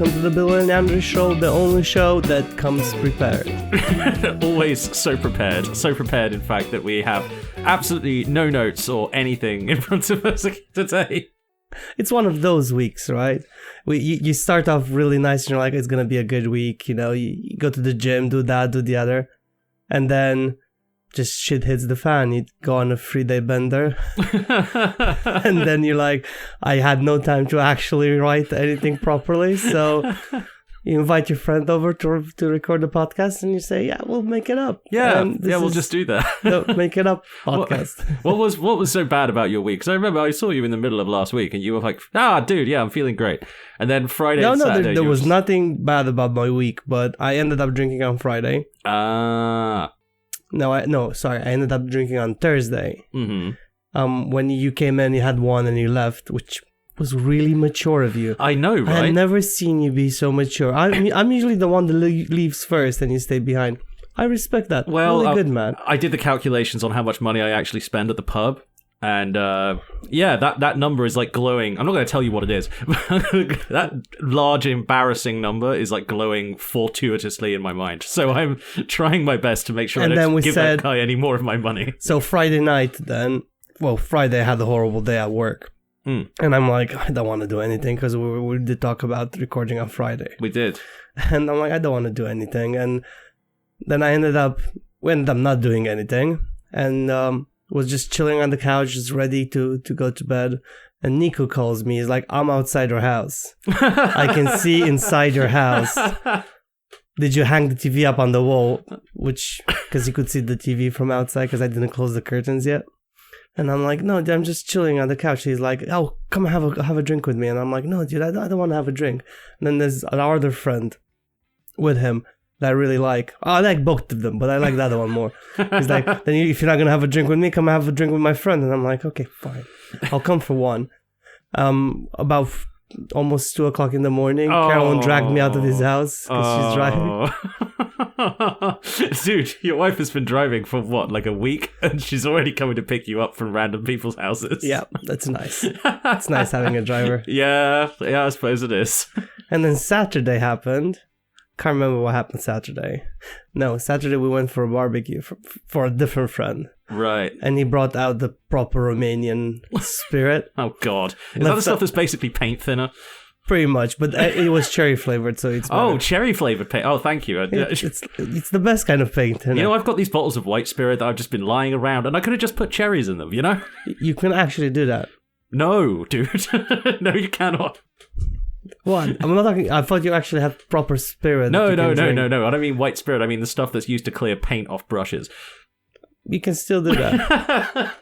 welcome to the B&A Show, the only show that comes prepared. Always so prepared, in fact, that we have absolutely no notes or anything in front of us today. It's one of those weeks, right? You start off really nice and you're like, it's going to be a good week, you know, you go to the gym, do that, do the other, and then just shit hits the fan. You go on a 3-day bender and then you're like, I had no time to actually write anything properly, so you invite your friend over to record the podcast and you say, yeah, we'll make it up. We'll just do that. The Make It Up podcast. What was so bad about your week? Because I remember I saw you in the middle of last week and you were like, dude, yeah, I'm feeling great. And then Friday and Saturday... there was nothing bad about my week, but I ended up drinking on Friday. I ended up drinking on Thursday. Mm-hmm. When you came in, you had one and you left, which was really mature of you. I know, right? I've never seen you be so mature. I'm usually the one that leaves first and you stay behind. I respect that. Well, really good, man. I did the calculations on how much money I actually spend at the pub. And that number is like glowing. I'm not going to tell you what it is. That large, embarrassing number is like glowing fortuitously in my mind. So I'm trying my best to make sure I don't give that guy any more of my money. So Friday night then, Friday I had a horrible day at work. And I'm like, I don't want to do anything because we did talk about recording on Friday. We did. And I'm like, I don't want to do anything. And then we ended up not doing anything. And was just chilling on the couch, just ready to go to bed. And Nico calls me. He's like, I'm outside your house. I can see inside your house. Did you hang the TV up on the wall? Because you could see the TV from outside because I didn't close the curtains yet. And I'm like, no, I'm just chilling on the couch. He's like, oh, come have a drink with me. And I'm like, no, dude, I don't want to have a drink. And then there's our other friend with him that I really like. I like both of them, but I like the other one more. He's like, then if you're not going to have a drink with me, come have a drink with my friend. And I'm like, okay, fine. I'll come for one. About almost 2 o'clock in the morning, Carolyn dragged me out of his house because she's driving. Dude, your wife has been driving for what, like a week? And she's already coming to pick you up from random people's houses. Yeah, that's nice. It's nice having a driver. Yeah, I suppose it is. And then Saturday happened. Can't remember what happened Saturday. No, Saturday we went for a barbecue for a different friend. Right. And he brought out the proper Romanian spirit. Oh, God. Is that the stuff that's basically paint thinner? Pretty much, but it was cherry flavored, so it's better. Oh, cherry flavored paint. Oh, thank you. It's the best kind of paint. You know, I've got these bottles of white spirit that I've just been lying around, and I could have just put cherries in them, you know? You can actually do that. No, dude. No, you cannot. What? I'm not talking. I thought you actually had proper spirit. No. I don't mean white spirit. I mean the stuff that's used to clear paint off brushes. You can still do that.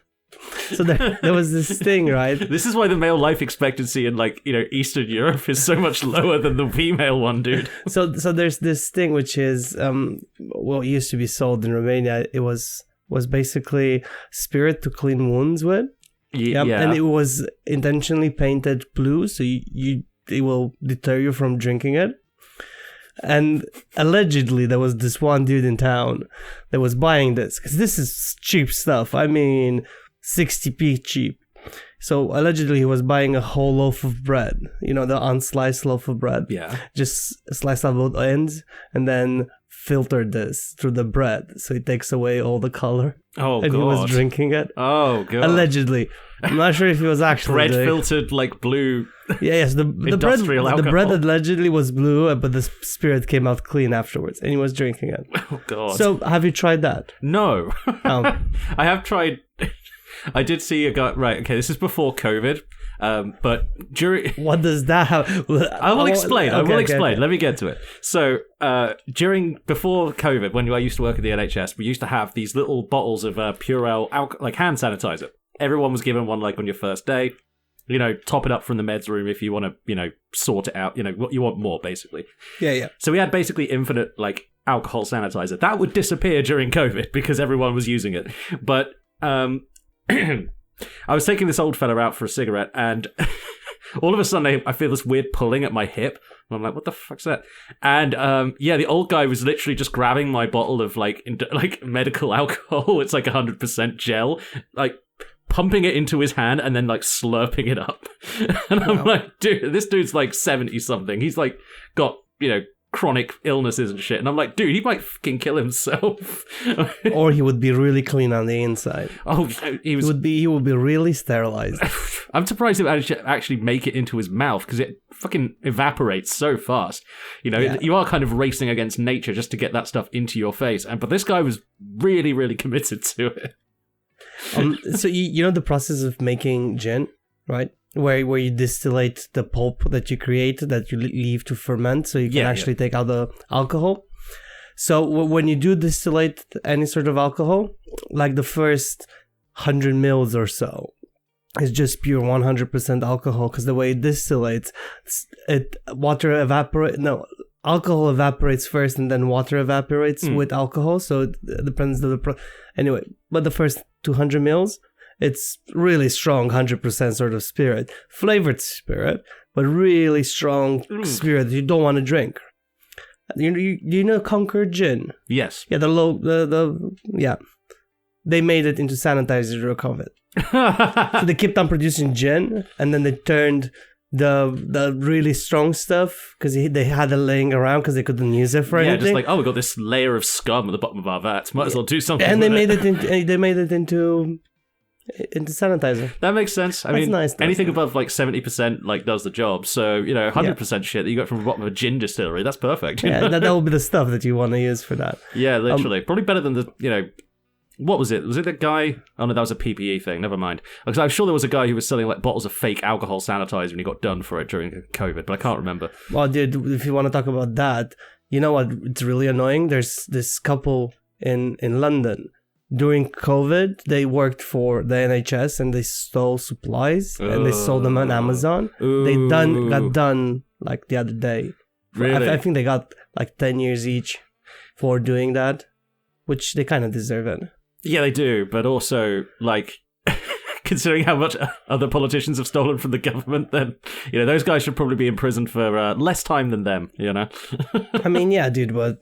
So there was this thing, right? This is why the male life expectancy in, like, you know, Eastern Europe is so much lower than the female one, dude. So there's this thing which is it used to be sold in Romania. It was basically spirit to clean wounds with. Yeah. And it was intentionally painted blue, so it will deter you from drinking it. And allegedly there was this one dude in town that was buying this because this is cheap stuff. I mean, 60p cheap. So allegedly he was buying a whole loaf of bread, you know, the unsliced loaf of bread. Yeah. Just slice out both ends and then filtered this through the bread so it takes away all the color. Oh, and God. He was drinking it. Oh, God. Allegedly. I'm not sure if he was actually bread filtered like blue. Yes, the bread allegedly was blue, but the spirit came out clean afterwards, and he was drinking it. Oh, God. So, have you tried that? No. I have tried. I did see a guy. Right. Okay. This is before COVID. But during what does that have? I will explain. Okay. Let me get to it. So, before COVID, when I used to work at the NHS, we used to have these little bottles of Purell like hand sanitizer. Everyone was given one, like, on your first day. You know, top it up from the meds room if you want to, you know, sort it out. You know, what you want more, basically. Yeah. So we had basically infinite, like, alcohol sanitizer. That would disappear during COVID because everyone was using it. But I was taking this old fella out for a cigarette, and all of a sudden I feel this weird pulling at my hip. And I'm like, what the fuck's that? And the old guy was literally just grabbing my bottle of like medical alcohol. It's like 100% gel, like pumping it into his hand and then like slurping it up. And I'm like, dude, this dude's like 70 something. He's like got, chronic illnesses and shit. And I'm like, dude, he might fucking kill himself. Or he would be really clean on the inside. Oh, he would be really sterilized. I'm surprised it would actually make it into his mouth because it fucking evaporates so fast. You are kind of racing against nature just to get that stuff into your face. But this guy was really, really committed to it. So you know the process of making gin, right? Where you distillate the pulp that you create, that you leave to ferment, so you can actually take out the alcohol. So when you do distillate any sort of alcohol, like the first 100 mils or so, is just pure 100% alcohol, because the way it distillates, alcohol evaporates first and then water evaporates with alcohol, so it depends on anyway, but the first 200 mils, it's really strong 100% sort of spirit, flavored spirit, but really strong spirit you don't want to drink. You know Concord gin? Yes. Yeah, they made it into sanitizer during COVID. So they kept on producing gin, and then they turned the really strong stuff because they had it laying around because they couldn't use it for anything. Yeah, just like, we got this layer of scum at the bottom of our vats. Might as well do something. And with they made it into sanitizer. That makes sense. I mean, nice, anything above like 70% like does the job. So 100% shit that you got from the bottom of a gin distillery, that's perfect. Yeah, that will be the stuff that you want to use for that. Yeah, literally, probably better than the what was it? Was it that guy? Oh no, that was a PPE thing. Never mind. Because I'm sure there was a guy who was selling like bottles of fake alcohol sanitizer and he got done for it during COVID, but I can't remember. Well, dude, if you want to talk about that, you know what? It's really annoying. There's this couple in London. During COVID, they worked for the NHS and they stole supplies and they sold them on Amazon. Ooh. Got done like the other day. Really? I think they got like 10 years each for doing that, which they kind of deserve it. Yeah, they do, but also, like, considering how much other politicians have stolen from the government, then, those guys should probably be in prison for less time than them, I mean, yeah, dude, but...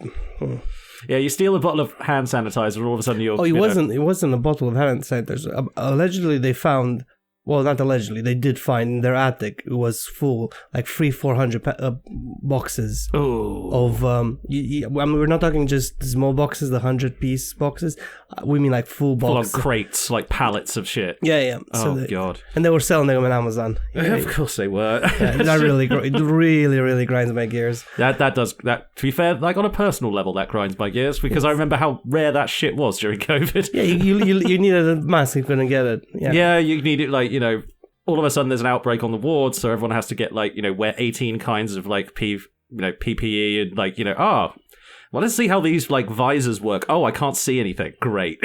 Yeah, you steal a bottle of hand sanitizer, all of a sudden you're... Oh, it wasn't a bottle of hand sanitizer. Allegedly, they found... Well, not allegedly, they did find in their attic, it was full, like 400 boxes of, we're not talking just small boxes, the 100-piece boxes, we mean like full boxes. Full on crates, like pallets of shit. Yeah. God. And they were selling them on Amazon. Yeah, of course they were. That it really, really grinds my gears. That does, to be fair, like on a personal level, that grinds my gears, because I remember how rare that shit was during COVID. Yeah, you needed a mask, you couldn't get it. Yeah, you need it, like, all of a sudden there's an outbreak on the ward, so everyone has to get like, wear 18 kinds of like PPE and like, well, let's see how these like visors work. Oh, I can't see anything. Great.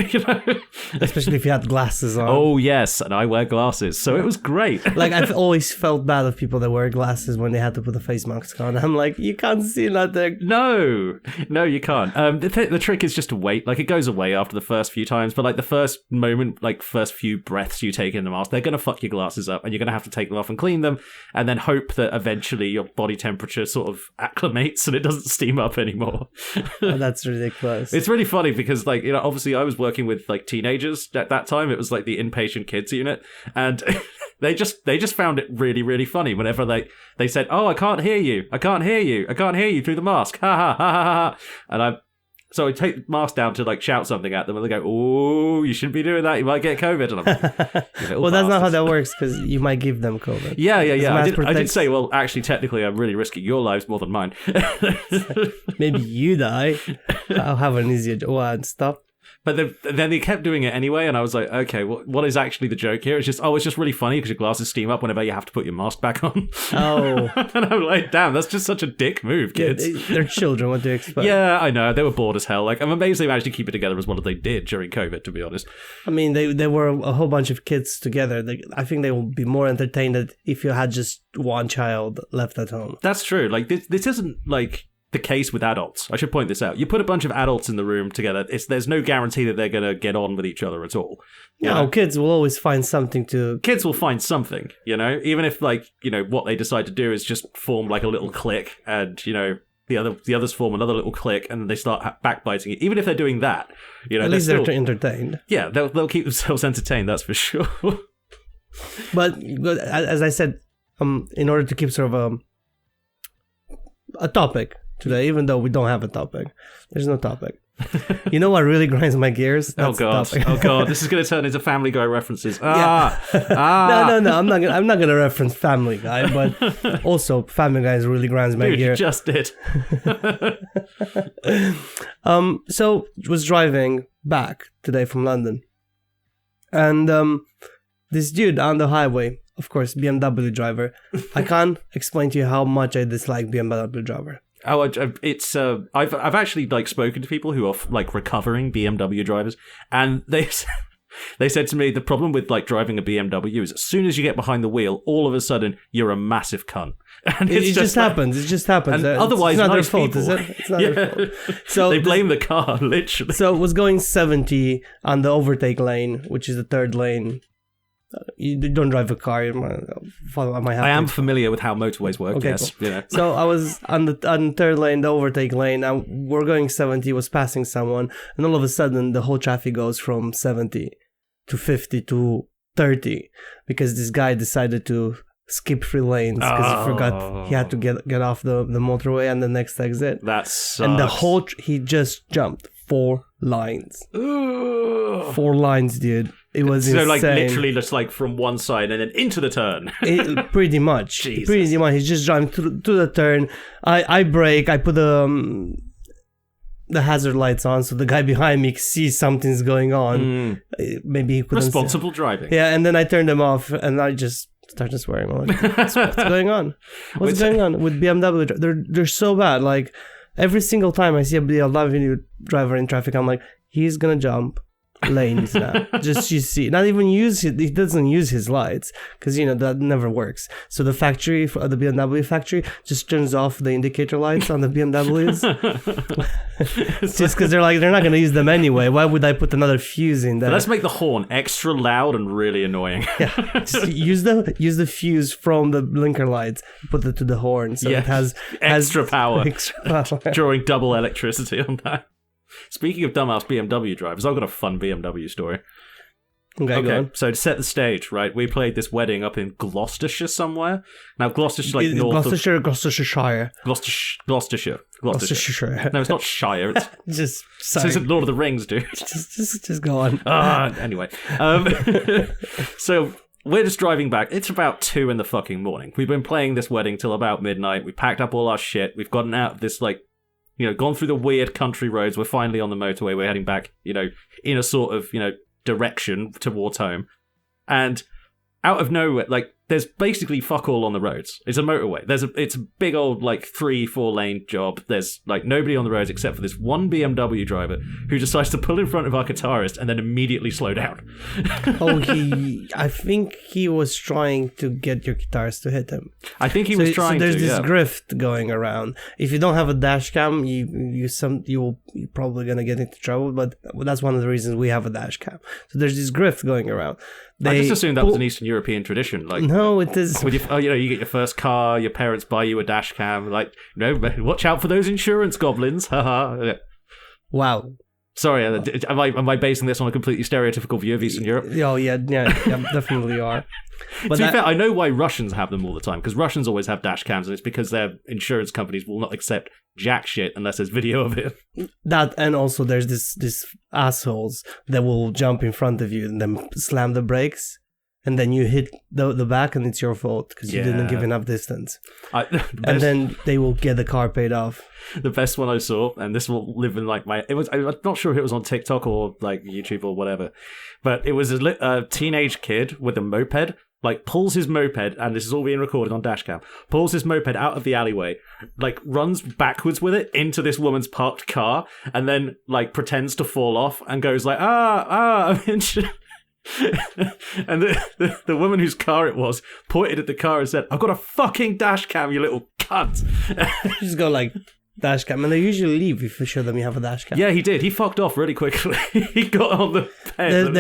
Especially if you had glasses on. Oh, yes, and I wear glasses, so it was great. Like, I've always felt bad of people that wear glasses when they had to put a face mask on. I'm like, you can't see nothing. No, you can't. The trick is just to wait. Like, it goes away after the first few times, but like the first moment, like first few breaths you take in the mask, they're going to fuck your glasses up, and you're going to have to take them off and clean them, and then hope that eventually your body temperature sort of acclimates and it doesn't steam up anymore. Oh, that's ridiculous. It's really funny because, like, obviously I was working with like teenagers at that time. It was like the inpatient kids unit, and they just found it really, really funny whenever they said, "Oh, I can't hear you through the mask," ha ha ha ha ha, and so I take the mask down to like shout something at them, and they go, "Oh, you shouldn't be doing that. You might get COVID." And I'm like, well, that's not how that works, because you might give them COVID. Yeah. I did say, well, actually, technically, I'm really risking your lives more than mine. Maybe you die. I'll have an easier and stuff. But then they kept doing it anyway, and I was like, okay, what is actually the joke here? It's just really funny because your glasses steam up whenever you have to put your mask back on. Oh. And I'm like, damn, that's just such a dick move, kids. Yeah, they're children, what do you expect? Yeah, I know. They were bored as hell. Like, I'm amazed they managed to keep it together as well as they did during COVID, to be honest. I mean, they were a whole bunch of kids together. I think they will be more entertained if you had just one child left at home. That's true. Like, this isn't, like... the case with adults. I should point this out. You put a bunch of adults in the room together, there's no guarantee that they're going to get on with each other at all. No, kids will always find something to... Kids will find something, even if, like, what they decide to do is just form, like, a little clique and, the others form another little clique, and they start backbiting you. Even if they're doing that, at least they're entertained. Yeah, they'll keep themselves entertained. That's for sure. But as I said, in order to keep sort of a topic today, even though we don't have a topic, there's no topic. You know what really grinds my gears? That's oh god, this is going to turn into Family Guy references. No, I'm not gonna reference Family Guy, but also Family Guy really grinds my gears. You just did. So was driving back today from London, and this dude on the highway, of course, BMW driver. I can't explain to you how much I dislike BMW driver. Oh, it's I've actually like spoken to people who are like recovering BMW drivers, and they said to me the problem with like driving a BMW is as soon as you get behind the wheel, all of a sudden you're a massive cunt. And it just happens. It just happens. And otherwise, it's not nice their fault, people. is it? It's not their fault. So they blame the car, literally. So it was going 70 on the overtake lane, which is the third lane. You don't drive a car. I am familiar with how motorways work. Okay, yes, cool. Yeah. So I was on the third lane, the overtake lane, and we're going 70. Was passing someone, and all of a sudden, the whole traffic goes from 70 to 50 to 30 because this guy decided to skip 3 lanes because he forgot he had to get off the motorway and the next exit. That sucks. And the whole he just jumped 4 lines. Ugh. 4 lines, dude. It was insane. So like literally just like from one side and then into the turn. Pretty much. Jesus. Pretty much. He's just driving to the turn. I brake. I put the hazard lights on so the guy behind me sees something's going on. Maybe he couldn't. Responsible driving. Yeah, and then I turned them off and I just started swearing. I'm like, what's going on? What's going on with BMW? They're so bad. Like every single time I see a BMW driver in traffic, I'm like, he's gonna jump lanes now. Just you see, not even use it. He doesn't use his lights because that never works. So the factory, the BMW factory, just turns off the indicator lights on the BMWs, just because they're not going to use them anyway. Why would I put another fuse in there? Let's make the horn extra loud and really annoying. Yeah, just use the fuse from the blinker lights, put it to the horn, so it has extra power. Extra power. Drawing double electricity on that. Speaking of dumbass BMW drivers, I've got a fun BMW story. Okay, so to set the stage, right, we played this wedding up in Gloucestershire somewhere. Now, Gloucestershire, like north Gloucestershire. Gloucestershire. No, it's not Shire. It's just it's Lord of the Rings, dude. Just go on. Anyway, so we're just driving back. It's about 2 in the fucking morning. We've been playing this wedding till about midnight. We packed up all our shit. We've gotten out of this gone through the weird country roads. We're finally on the motorway. We're heading back, in a sort of, direction towards home. And out of nowhere, there's basically fuck all on the roads. It's a motorway. It's a big old 3-4 lane job. There's nobody on the roads except for this one BMW driver who decides to pull in front of our guitarist and then immediately slow down. I think he was trying to get your guitarist to hit him. I think he was trying to. So there's this grift going around. If you don't have a dash cam, you're probably gonna get into trouble. But that's one of the reasons we have a dash cam. So there's this grift going around. I just assumed that was an Eastern European tradition. No, it is. You get your first car, your parents buy you a dash cam. Watch out for those insurance goblins. Haha. Wow. Sorry, am I basing this on a completely stereotypical view of Eastern Europe? Oh, yeah, definitely are. But to be fair, I know why Russians have them all the time, because Russians always have dash cams, and it's because their insurance companies will not accept jack shit unless there's video of it. That, and also there's this assholes that will jump in front of you and then slam the brakes, and then you hit the back and it's your fault because you didn't give enough distance. And then they will get the car paid off. The best one I saw, and this will live in I'm not sure if it was on TikTok or YouTube or whatever, but it was a teenage kid with a moped, pulls his moped, and this is all being recorded on dashcam, pulls his moped out of the alleyway, runs backwards with it into this woman's parked car, and then pretends to fall off and goes and the woman whose car it was pointed at the car and said, "I've got a fucking dash cam, you little cunt." Just go dash cam, and they usually leave if you show them you have a dash cam. Yeah, he did. He fucked off really quickly. He got on the ped.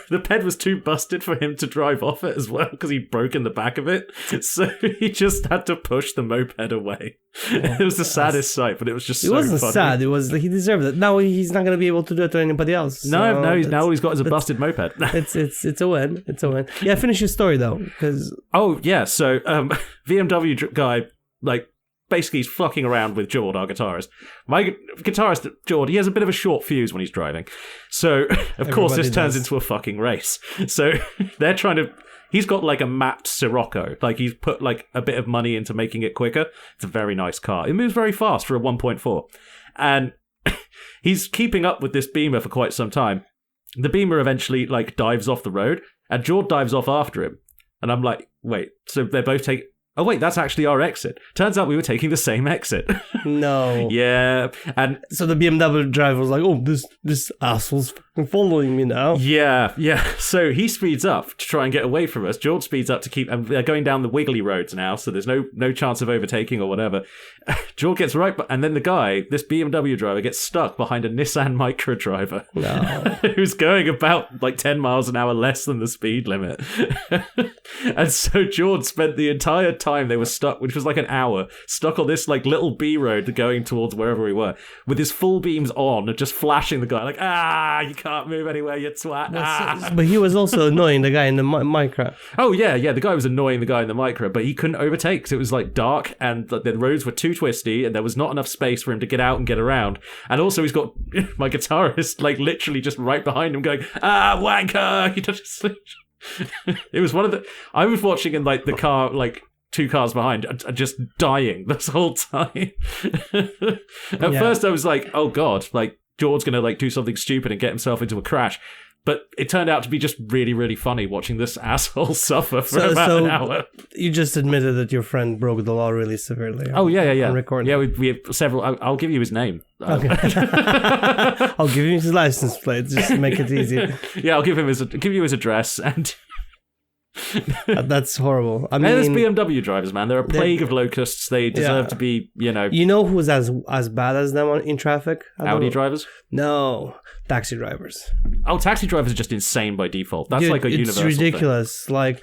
The ped was too busted for him to drive off it as well because he'd broken the back of it. So he just had to push the moped away. It was the saddest sight, but it was just so funny. It wasn't sad. It was he deserved it. Now he's not going to be able to do it to anybody else. No. Now all he's got is a busted moped. It's a win. It's a win. Yeah, finish your story though, because So BMW guy basically he's fucking around with Jord, our guitarist. My guitarist, Jord, he has a bit of a short fuse when he's driving. So, of course, this turns into a fucking race. So, they're trying to... He's got, a mapped Sirocco. He's put, a bit of money into making it quicker. It's a very nice car. It moves very fast for a 1.4. And he's keeping up with this Beamer for quite some time. The Beamer eventually, dives off the road, and Jord dives off after him. And I'm like, wait, so they're both taking... Oh, wait, that's actually our exit. Turns out we were taking the same exit. No. Yeah. And so the BMW driver was like, oh, this asshole's following me now. Yeah. So he speeds up to try and get away from us. George speeds up to keep... And they're going down the wiggly roads now, so there's no chance of overtaking or whatever. George gets right... And then the guy, this BMW driver, gets stuck behind a Nissan Micra driver. No. Who's going about 10 miles an hour less than the speed limit. And so George spent the entire time they were stuck, which was an hour, stuck on this little B road going towards wherever we were, with his full beams on and just flashing the guy you can't move anywhere, you twat. But he was also annoying the guy in the Micra. Oh yeah, the guy was annoying the guy in the Micra, but he couldn't overtake because it was dark and the roads were too twisty and there was not enough space for him to get out and get around. And also he's got my guitarist literally just right behind him going, wanker. It was one of the... I was watching in the car 2 cars behind, just dying this whole time. At first I was like, oh god, George's gonna do something stupid and get himself into a crash. But it turned out to be just really, really funny watching this asshole suffer for about an hour. You just admitted that your friend broke the law really severely. Oh, yeah. On recording. Yeah, we have several... I'll give you his name. Okay. I'll give you his license plate, just to make it easy. Yeah, I'll give you his address and... That's horrible. I mean, there's BMW drivers, man. They're a plague of locusts. They deserve to be, You know who's as bad as them in traffic? Audi drivers? No, taxi drivers. Oh, taxi drivers are just insane by default. That's a universal It's ridiculous. Thing.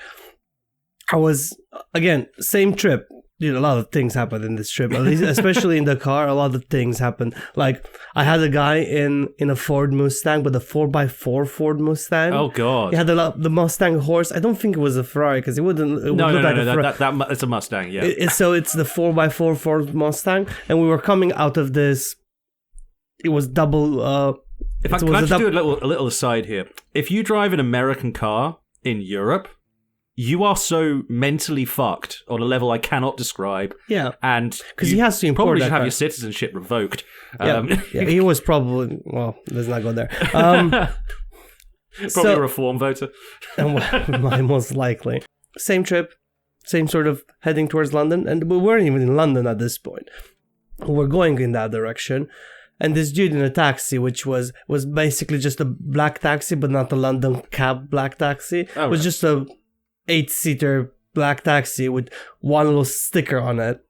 I was, again, same trip. Dude, a lot of things happened in this trip, at least, especially in the car. A lot of things happened. I had a guy in a Ford Mustang, but a 4x4 Ford Mustang. Oh god! He had the Mustang horse. I don't think it was a Ferrari because it wouldn't. No. It's a Mustang. Yeah. So it's the 4x4 Ford Mustang, and we were coming out of this. It was double. If I can I just do a little aside here. If you drive an American car in Europe, you are so mentally fucked on a level I cannot describe. Yeah. And because he has to import probably that should have car. your citizenship revoked. Yeah, he was probably... Well, let's not go there. Probably a reform voter. Most likely. Same trip. Same sort of heading towards London. And we weren't even in London at this point. We're going in that direction. And this dude in a taxi, which was basically just a black taxi, but not a London cab black taxi. It was just a 8-seater black taxi with one little sticker on it.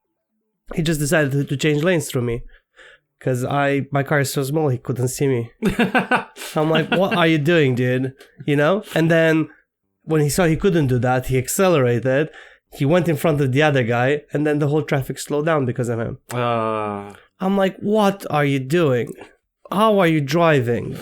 He just decided to change lanes through me because my car is so small he couldn't see me. I'm like, what are you doing, dude? And then when he saw he couldn't do that, he accelerated. He went in front of the other guy, and then the whole traffic slowed down because of him. I'm like, what are you doing? How are you driving?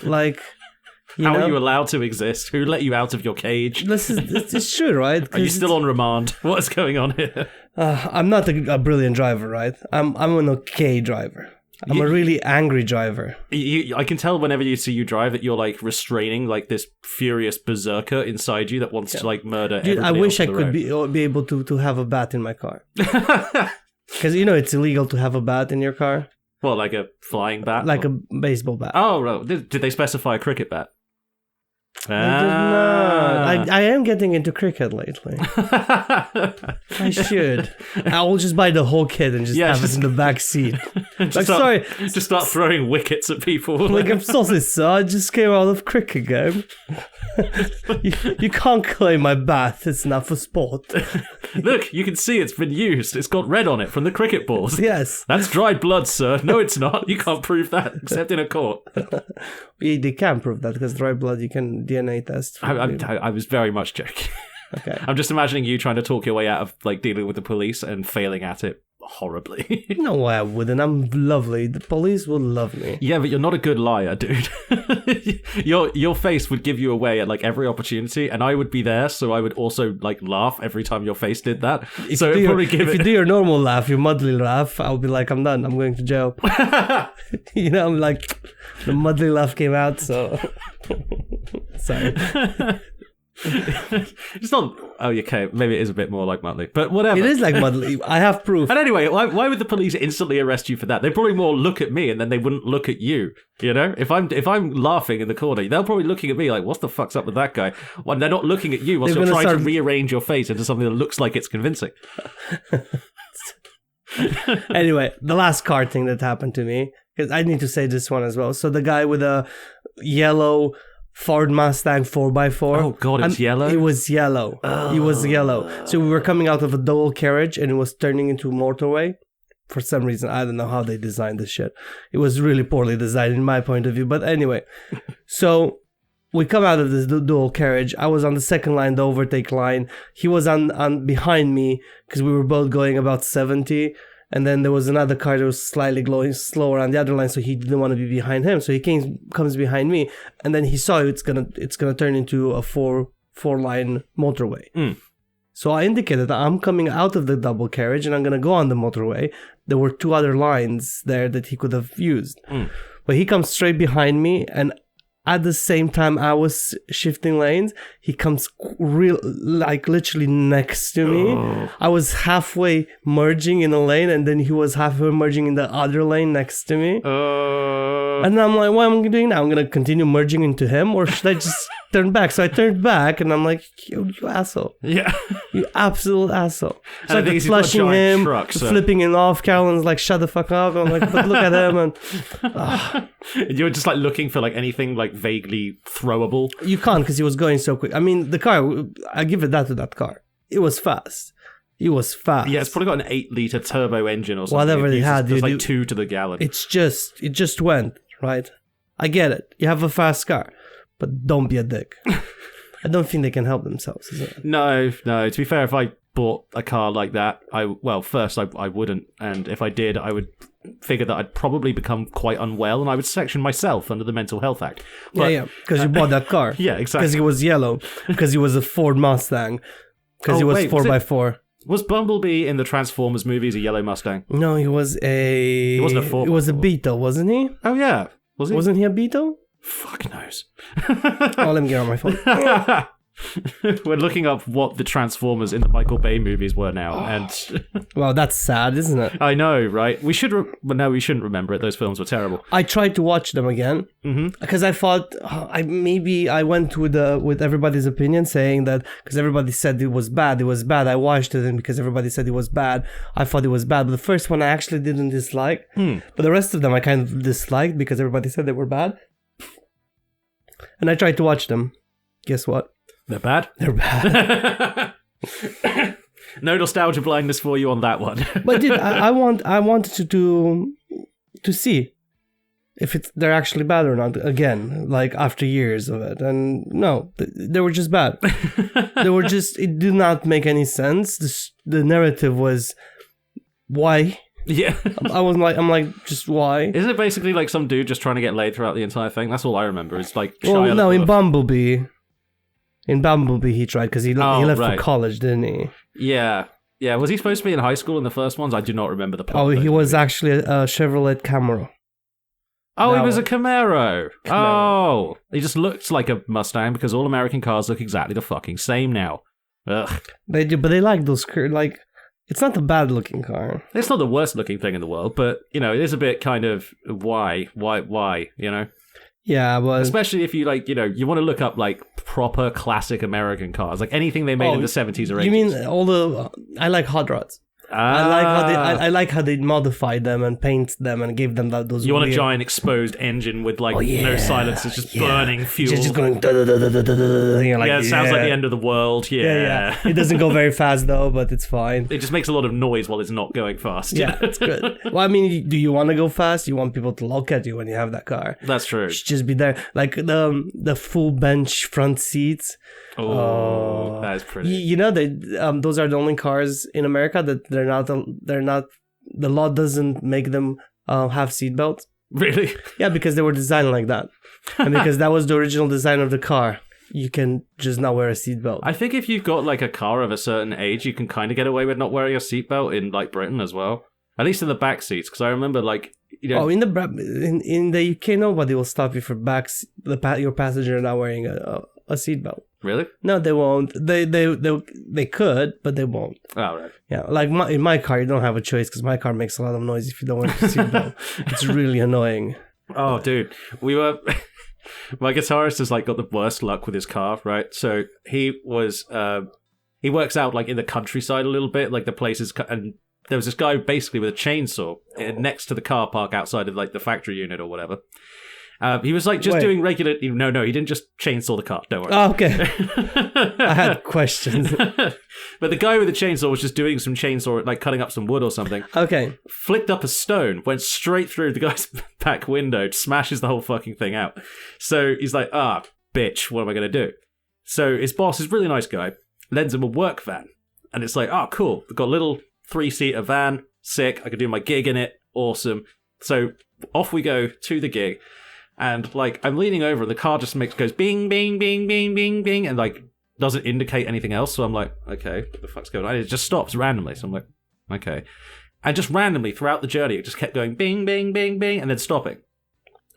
How are you allowed to exist? Who let you out of your cage? It's true, right? Are you still on remand? What's going on here? I'm not a brilliant driver, right? I'm an okay driver. I'm a really angry driver. I can tell whenever you see you drive that you're restraining this furious berserker inside you that wants to murder everybody. Dude, I wish I could be able to have a bat in my car. Because it's illegal to have a bat in your car. Well, like a flying bat? Like a baseball bat. Oh, right. Did they specify a cricket bat? I am getting into cricket lately. I should. I will just buy the whole kit and just have it in the back seat. sorry. Just start throwing wickets at people. Like, I'm sorry, sir. I just came out of cricket game. you can't claim my bat. It's not for sport. Look, you can see it's been used. It's got red on it from the cricket balls. Yes. That's dried blood, sir. No, it's not. You can't prove that, except in a court. They can prove that, because dry blood, you can DNA test. I was very much joking. Okay. I'm just imagining you trying to talk your way out of like dealing with the police and failing at it horribly. No way I wouldn't. I'm lovely. The police will love me. Yeah, but you're not a good liar, dude. Your face would give you away at like every opportunity, and I would be there, so I would also like laugh every time your face did that. If you do your normal laugh, your muddly laugh, I'll be like, I'm done. I'm going to jail. I'm like, the muddly laugh came out, so sorry. It's not. Oh, okay. Maybe it is a bit more like Mudley, but whatever. It is like Mudley. I have proof. And anyway, why would the police instantly arrest you for that? They'd probably more look at me, and then they wouldn't look at you. You know, if I'm laughing in the corner, they're probably looking at me like, "What the fuck's up with that guy?" Well, they're not looking at you whilst you're trying to rearrange your face into something that looks like it's convincing. Anyway, the last car thing that happened to me, because I need to say this one as well. So the guy with a yellow Ford Mustang 4x4. Oh god, it's yellow? It was yellow. It was yellow. So we were coming out of a double carriage and it was turning into a motorway. For some reason, I don't know how they designed this shit. It was really poorly designed in my point of view. But anyway, so we come out of this dual carriage. I was on the second line, the overtake line. He was on behind me because we were both going about 70. And then there was another car that was slightly going slower on the other line, so he didn't want to be behind him. So he comes behind me, and then he saw it's gonna turn into a four line motorway. So I indicated that I'm coming out of the double carriage and I'm gonna go on the motorway. There were two other lines there that he could have used, but he comes straight behind me, and at the same time I was shifting lanes, he comes literally next to me. I was halfway merging in a lane, and then he was halfway merging in the other lane next to me. And I'm like, what am I doing now? I'm going to continue merging into him, or should I just turn back? So I turned back, and I'm like, you asshole. Yeah. You absolute asshole. So and I kept flushing him, flipping him off. Carolyn's like, shut the fuck up. I'm like, but look at him. And you were just like looking for like anything like vaguely throwable. You can't, because he was going so quick. I mean, the car, I give it that to that car. It was fast. It was fast. Yeah, it's probably got an 8-liter turbo engine or something. Whatever they had, dude. It's like 2 to the gallon. It just went, right? I get it. You have a fast car, but don't be a dick. I don't think they can help themselves, is it? No. To be fair, if I bought a car like that, first I wouldn't. And if I did, I would figure that I'd probably become quite unwell, and I would section myself under the Mental Health Act. But, yeah, because you bought that car. Yeah, exactly. Because it was yellow. Because it was a Ford Mustang. Because it was 4x4. Was Bumblebee in the Transformers movies a yellow Mustang? No, he was He wasn't a 4x4. It was a Beetle, wasn't he? Oh, yeah. Was he? Wasn't he a Beetle? Fuck knows. Oh, let me get on my phone. We're looking up what the Transformers in the Michael Bay movies were now, and well, that's sad, isn't it? I know, right? We should, but no, we shouldn't remember it. Those films were terrible. I tried to watch them again because I thought I went with everybody's opinion, saying that because everybody said it was bad. I watched it, and because everybody said it was bad, I thought it was bad. But the first one I actually didn't dislike, but the rest of them I kind of disliked because everybody said they were bad. And I tried to watch them. Guess what? They're bad? They're bad. No nostalgia blindness for you on that one. But dude, I wanted to see if they're actually bad or not again, like after years of it. And no, they were just bad. It did not make any sense. The narrative was, why? Yeah. I'm like, just why? Isn't it basically like some dude just trying to get laid throughout the entire thing? That's all I remember. It's like in Bumblebee. In Bumblebee, he tried because he left for college, didn't he? Yeah. Yeah. Was he supposed to be in high school in the first ones? I do not remember the plot. Oh, he was actually a Chevrolet Camaro. Oh, he was a Camaro. Oh, he just looks like a Mustang because all American cars look exactly the fucking same now. Ugh. They do, but they like those, like, it's not a bad looking car. It's not the worst looking thing in the world, but, you know, it is a bit kind of why, you know? Yeah, but... Especially if you, like, you know, you want to look up, like, proper classic American cars. Like, anything they made in the 70s or 80s. You mean I like hot rods. I like how they modified them and paint them and gave them those. You want weird... a giant exposed engine with like no silencers, just burning fuel. Just going. Like, it sounds like the end of the world. Yeah. It doesn't go very fast though, but it's fine. It just makes a lot of noise while it's not going fast. Yeah, it's good. Well, I mean, do you want to go fast? You want people to look at you when you have that car. That's true. Just be there, like the full bench front seats. Oh, that is pretty. You know those are the only cars in America that they're not. The law doesn't make them have seatbelts. Really? Yeah, because they were designed like that, and because that was the original design of the car. You can just not wear a seatbelt. I think if you've got like a car of a certain age, you can kind of get away with not wearing a seatbelt in like Britain as well. At least in the back seats, because I remember like in the UK nobody will stop you for your passenger not wearing a seatbelt. Really? No, they won't. They could, but they won't. Oh, right. Yeah, like in my car, you don't have a choice because my car makes a lot of noise if you don't wear a seatbelt. It's really annoying. Oh, dude, we were. My guitarist has like got the worst luck with his car, right? So he works out like in the countryside a little bit, like the places, and there was this guy basically with a chainsaw next to the car park outside of like the factory unit or whatever. He was like just doing regular. No, he didn't just chainsaw the car. Don't worry. Oh, okay. I had questions. But the guy with the chainsaw was just doing some chainsaw, like cutting up some wood or something. Okay. Flicked up a stone, went straight through the guy's back window, smashes the whole fucking thing out. So he's like, bitch, what am I going to do? So his boss is a really nice guy, lends him a work van. And it's like, cool. We've got a little 3-seater van, sick. I can do my gig in it. Awesome. So off we go to the gig. And like I'm leaning over, and the car just goes bing, bing, bing, bing, bing, bing, and like doesn't indicate anything else. So I'm like, okay, what the fuck's going on? And it just stops randomly. So I'm like, okay, and just randomly throughout the journey, it just kept going bing, bing, bing, bing, and then stopping.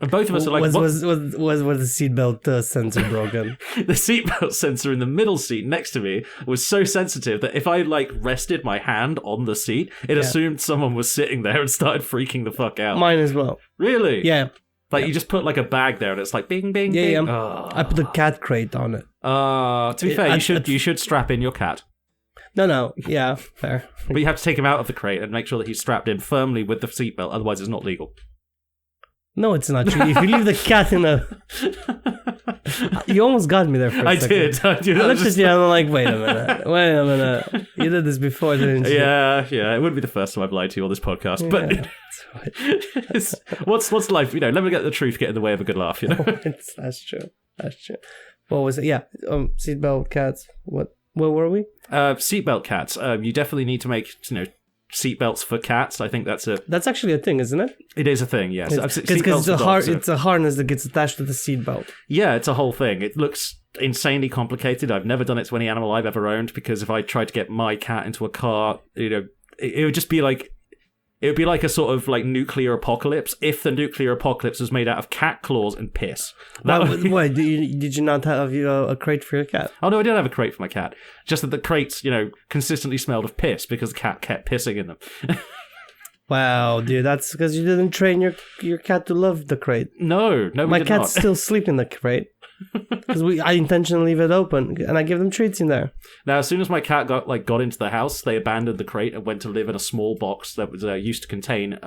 And both of us are like, was the seatbelt sensor broken? The seatbelt sensor in the middle seat next to me was so sensitive that if I like rested my hand on the seat, it assumed someone was sitting there and started freaking the fuck out. Mine as well. Really? Yeah. Like you just put like a bag there and it's like bing, bing, bing. Yeah. Oh. I put a cat crate on it. To be fair, you should strap in your cat. No. Yeah, fair. But you have to take him out of the crate and make sure that he's strapped in firmly with the seatbelt. Otherwise, it's not legal. No, it's not true. If you leave the cat in a... You almost got me there for a second. I did. I'm like, wait a minute. You did this before, didn't you? Yeah. It wouldn't be the first time I've lied to you on this podcast. Yeah, but what's life? Let me get the truth get in the way of a good laugh, That's true. What was it? Yeah. Seatbelt cats. Where were we? Seatbelt cats. You definitely need to make, seatbelts for cats. I think that's actually a thing, isn't it? It is a thing, yes. Because it's a harness that gets attached to the seatbelt. Yeah, it's a whole thing. It looks insanely complicated. I've never done it to any animal I've ever owned because if I tried to get my cat into a car, it would just be like... It would be like a sort of like nuclear apocalypse if the nuclear apocalypse was made out of cat claws and piss. Why? Did you not have a crate for your cat? Oh, no, I didn't have a crate for my cat. Just that the crates, consistently smelled of piss because the cat kept pissing in them. Wow, dude, that's because you didn't train your cat to love the crate. No, my cat's still sleeping in the crate. Because I intentionally leave it open and I give them treats in there. Now, as soon as my cat got into the house, they abandoned the crate and went to live in a small box that was used to contain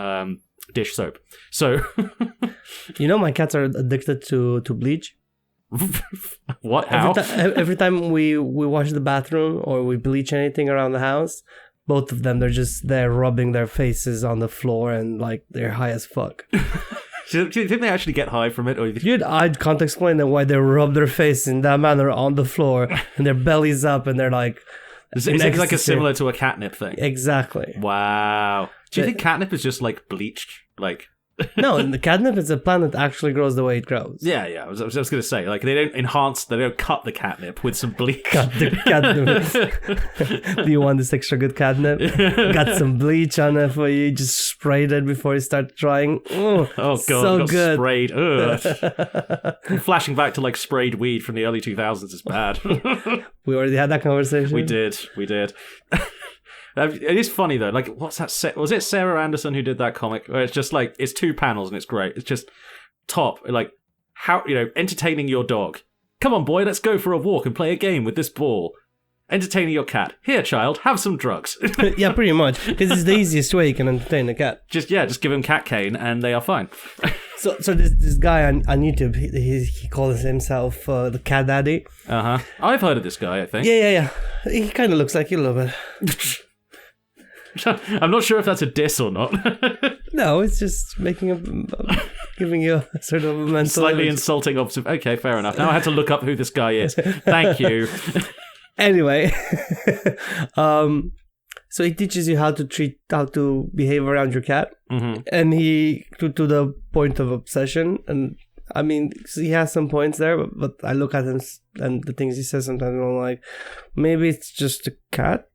dish soap. So, my cats are addicted to bleach. What? How? Every time we wash the bathroom or we bleach anything around the house, both of them they're just there rubbing their faces on the floor and like they're high as fuck. Do you think they actually get high from it? Or Dude, I can't explain them why they rub their face in that manner on the floor and their belly's up and they're like... It's like similar to a catnip thing. Exactly. Wow. Do you think catnip is just like bleached? Like... No, the catnip is a plant that actually grows the way it grows. Yeah. I was going to say, like, they don't cut the catnip with some bleach. Cut the catnip. Do you want this extra good catnip? Got some bleach on it for you. Just sprayed it before you start drying. Oh God, so good. Sprayed. Flashing back to like sprayed weed from the early 2000s is bad. We already had that conversation. We did. It is funny though. Like, what's that? Was it Sarah Anderson who did that comic? Where it's just like it's 2 panels and it's great. It's just top. Like how entertaining your dog. Come on, boy, let's go for a walk and play a game with this ball. entertaining your cat. Here, child, have some drugs. Yeah, pretty much. Because it's the easiest way you can entertain a cat. Just give them cat cane and they are fine. So this guy on YouTube, he calls himself the cat daddy. I've heard of this guy, I think. Yeah. He kind of looks like you a little bit. I'm not sure if that's a diss or not. No, it's just giving you a sort of a mental slightly image. insulting observation. Okay, fair enough. Now I had to look up who this guy is. Thank you. Anyway, so he teaches you how to behave around your cat, and he to the point of obsession. And I mean, he has some points there, but I look at him and the things he says sometimes, and I'm like, maybe it's just a cat.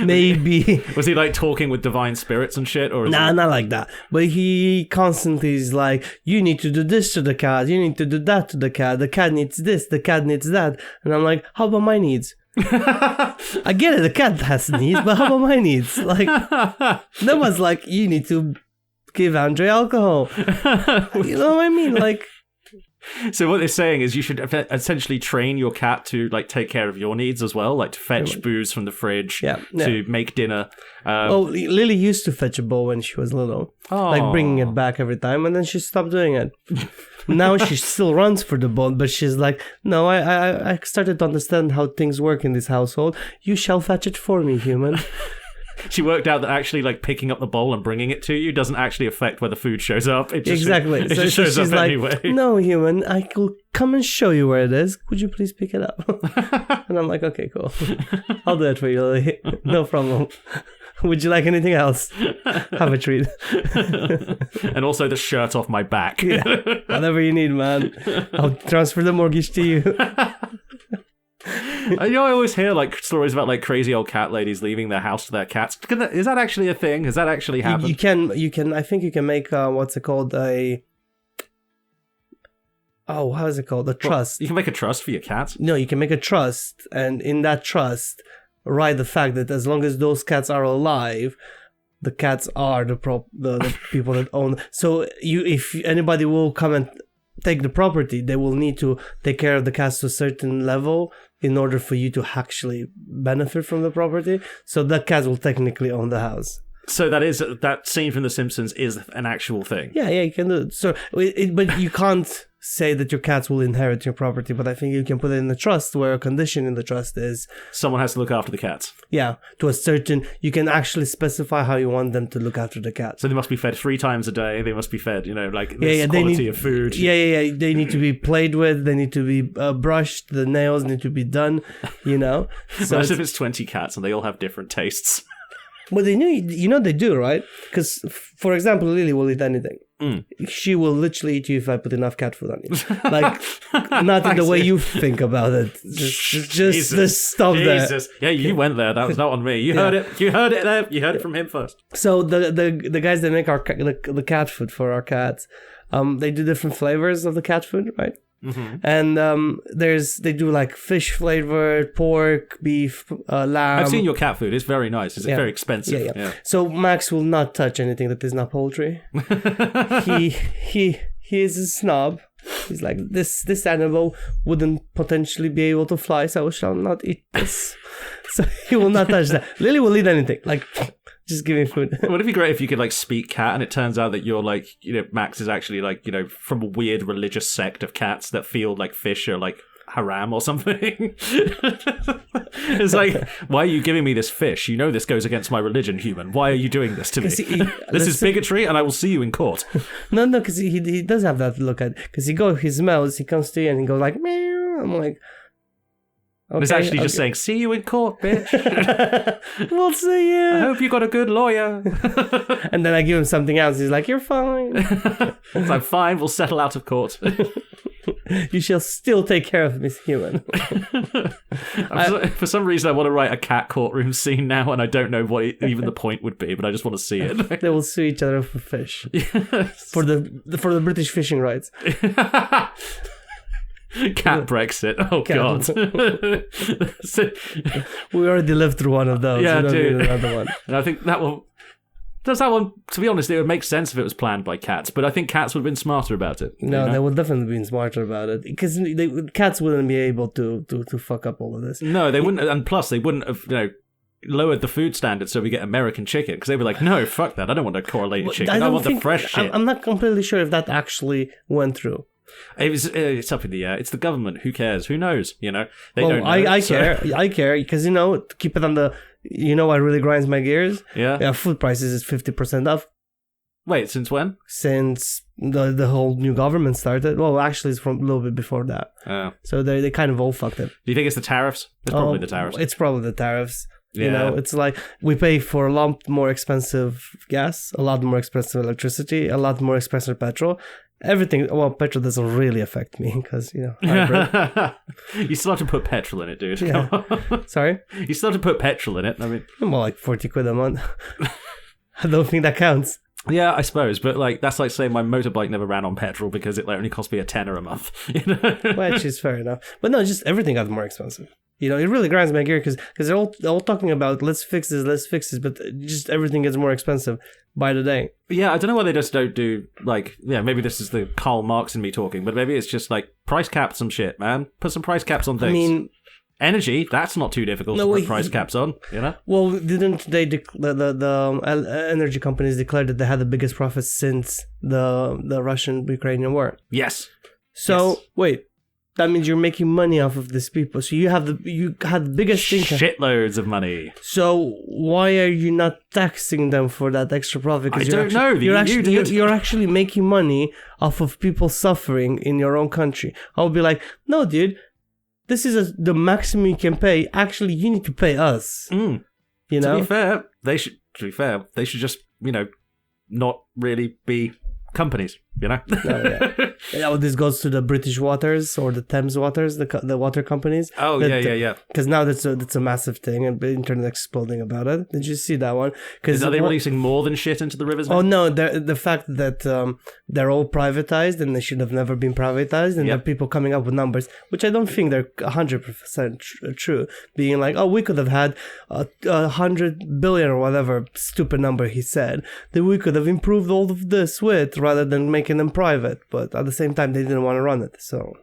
Maybe. Was he like talking with divine spirits and shit? Or not like that. But he constantly is like, you need to do this to the cat, you need to do that to the cat needs this, the cat needs that. And I'm like, how about my needs? I get it, the cat has needs, but how about my needs? Like, no one's like, you need to give Andre alcohol. You know what I mean? Like, so what they're saying is you should essentially train your cat to like take care of your needs as well, like to fetch booze from the fridge, to make dinner. Lily used to fetch a bowl when she was little, like bringing it back every time, and then she stopped doing it. Now she still runs for the bowl, but she's like, no, I started to understand how things work in this household. You shall fetch it for me, human. She worked out that actually like picking up the bowl and bringing it to you doesn't actually affect where the food shows up. It just, exactly. It just shows up like, anyway. No, human, I will come and show you where it is. Could you please pick it up? And I'm like, okay, cool. I'll do it for you, Lily. No problem. Would you like anything else? Have a treat. And also the shirt off my back. Yeah, whatever you need, man. I'll transfer the mortgage to you. I always hear like stories about like crazy old cat ladies leaving their house to their cats. Is that actually a thing? Has that actually happened? You can. I think you can make what's it called? How is it called? A trust. You can make a trust for your cats? No, you can make a trust, and in that trust, write the fact that as long as those cats are alive, the cats are the people that own. So if anybody will come and take the property, they will need to take care of the cats to a certain level in order for you to actually benefit from the property. So the cats will technically own the house. So that scene from The Simpsons is an actual thing. Yeah, you can do it. So, but you can't say that your cats will inherit your property. But I think you can put it in the trust, where a condition in the trust is someone has to look after the cats. Yeah, to a certain. You can actually specify how you want them to look after the cats. So they must be fed 3 times a day. They must be fed, like this quality of food. Yeah. They need to be played with. They need to be brushed. The nails need to be done. So imagine if it's 20 cats and they all have different tastes. Well, they they do, right? Because, for example, Lily will eat anything. She will literally eat you if I put enough cat food on you. Like, not in the way you think about it. Just stop there. Yeah, you went there. That was not on me. You heard it. You heard it there. You heard it from him first. So the guys that make the cat food for our cats, they do different flavors of the cat food, right? Mm-hmm. And they do like fish flavored, pork, beef, lamb. I've seen your cat food. It's very nice. It's very expensive. Yeah. So Max will not touch anything that is not poultry. He is a snob. He's like, this animal wouldn't potentially be able to fly, so I shall not eat this. So he will not touch that. Lily will eat anything. Like, just give me food. Would it be great if you could like speak cat and it turns out that you're like, Max is actually like, from a weird religious sect of cats that feel like fish are like haram or something. It's like, why are you giving me this fish? This goes against my religion, human. Why are you doing this to me? This is bigotry and I will see you in court. No, because he does have that look at, because he smells, he comes to you and he goes like, meow. I'm like, okay, it's actually just saying, see you in court, bitch. We'll see you. I hope you got a good lawyer. And then I give him something else. He's like, you're fine. It's like, fine, we'll settle out of court. You shall still take care of Miss Human. For some reason, I want to write a cat courtroom scene now, and I don't know what even the point would be, but I just want to see it. They will sue each other for fish. Yes. For the British fishing rights. Cat Brexit. Oh, God. We already lived through one of those. Yeah, we don't dude. need another one. And I think that will... Does that one, to be honest, it would make sense if it was planned by cats, but I think cats would have been smarter about it. No, they would definitely been smarter about it because cats wouldn't be able to fuck up all of this. No, they wouldn't, and plus they wouldn't have, lowered the food standards so we get American chicken, because they'd be like, no, fuck that, I don't want a correlated chicken, I want the fresh shit. I'm not completely sure if that actually went through. It's up in the air. It's the government. Who cares? Who knows? They don't know. I care because to keep it on the. What really grinds my gears? Yeah. Food prices is 50% off. Wait, since when? Since the whole new government started. Well, actually, it's from a little bit before that. Oh. So they kind of all fucked it. Do you think it's the tariffs? It's probably the tariffs. It's probably the tariffs. Yeah. It's like we pay for a lot more expensive gas, a lot more expensive electricity, a lot more expensive petrol. Everything. Well, petrol doesn't really affect me because, hybrid. You still have to put petrol in it, dude. Yeah. Sorry? You still have to put petrol in it. I mean, more like 40 quid a month. I don't think that counts. Yeah, I suppose, but that's like saying my motorbike never ran on petrol because it only cost me $10 a month. Which is fair enough. But no, just everything got more expensive. It really grinds my gear because they're all talking about let's fix this, but just everything gets more expensive by the day. Yeah, I don't know why they just don't do maybe this is the Karl Marx in me talking, but maybe it's just price cap some shit, man. Put some price caps on things. I mean, energy, that's not too difficult to put price caps on, Well, didn't they the energy companies declared that they had the biggest profits since the Russian-Ukrainian war? Yes. So, yes. Wait. That means you're making money off of these people. So you had the biggest thing. Shitloads of money. So why are you not taxing them for that extra profit? I don't know. You're actually making money off of people suffering in your own country. I would be like, no, dude, this is the maximum you can pay. Actually, you need to pay us. To be fair, they should just not really be companies. This goes to the British Waters or the Thames Waters, the water companies. Oh, yeah. Because now that's a massive thing, and the internet exploding about it. Did you see that one? Are they releasing more than shit into the rivers? Oh no, the fact that they're all privatized and they should have never been privatized, and there are people coming up with numbers which I don't think they're 100% true. Being like, oh, we could have had 100 billion or whatever stupid number he said that we could have improved all of this with, rather than making them private, but at the same time they didn't want to run it. So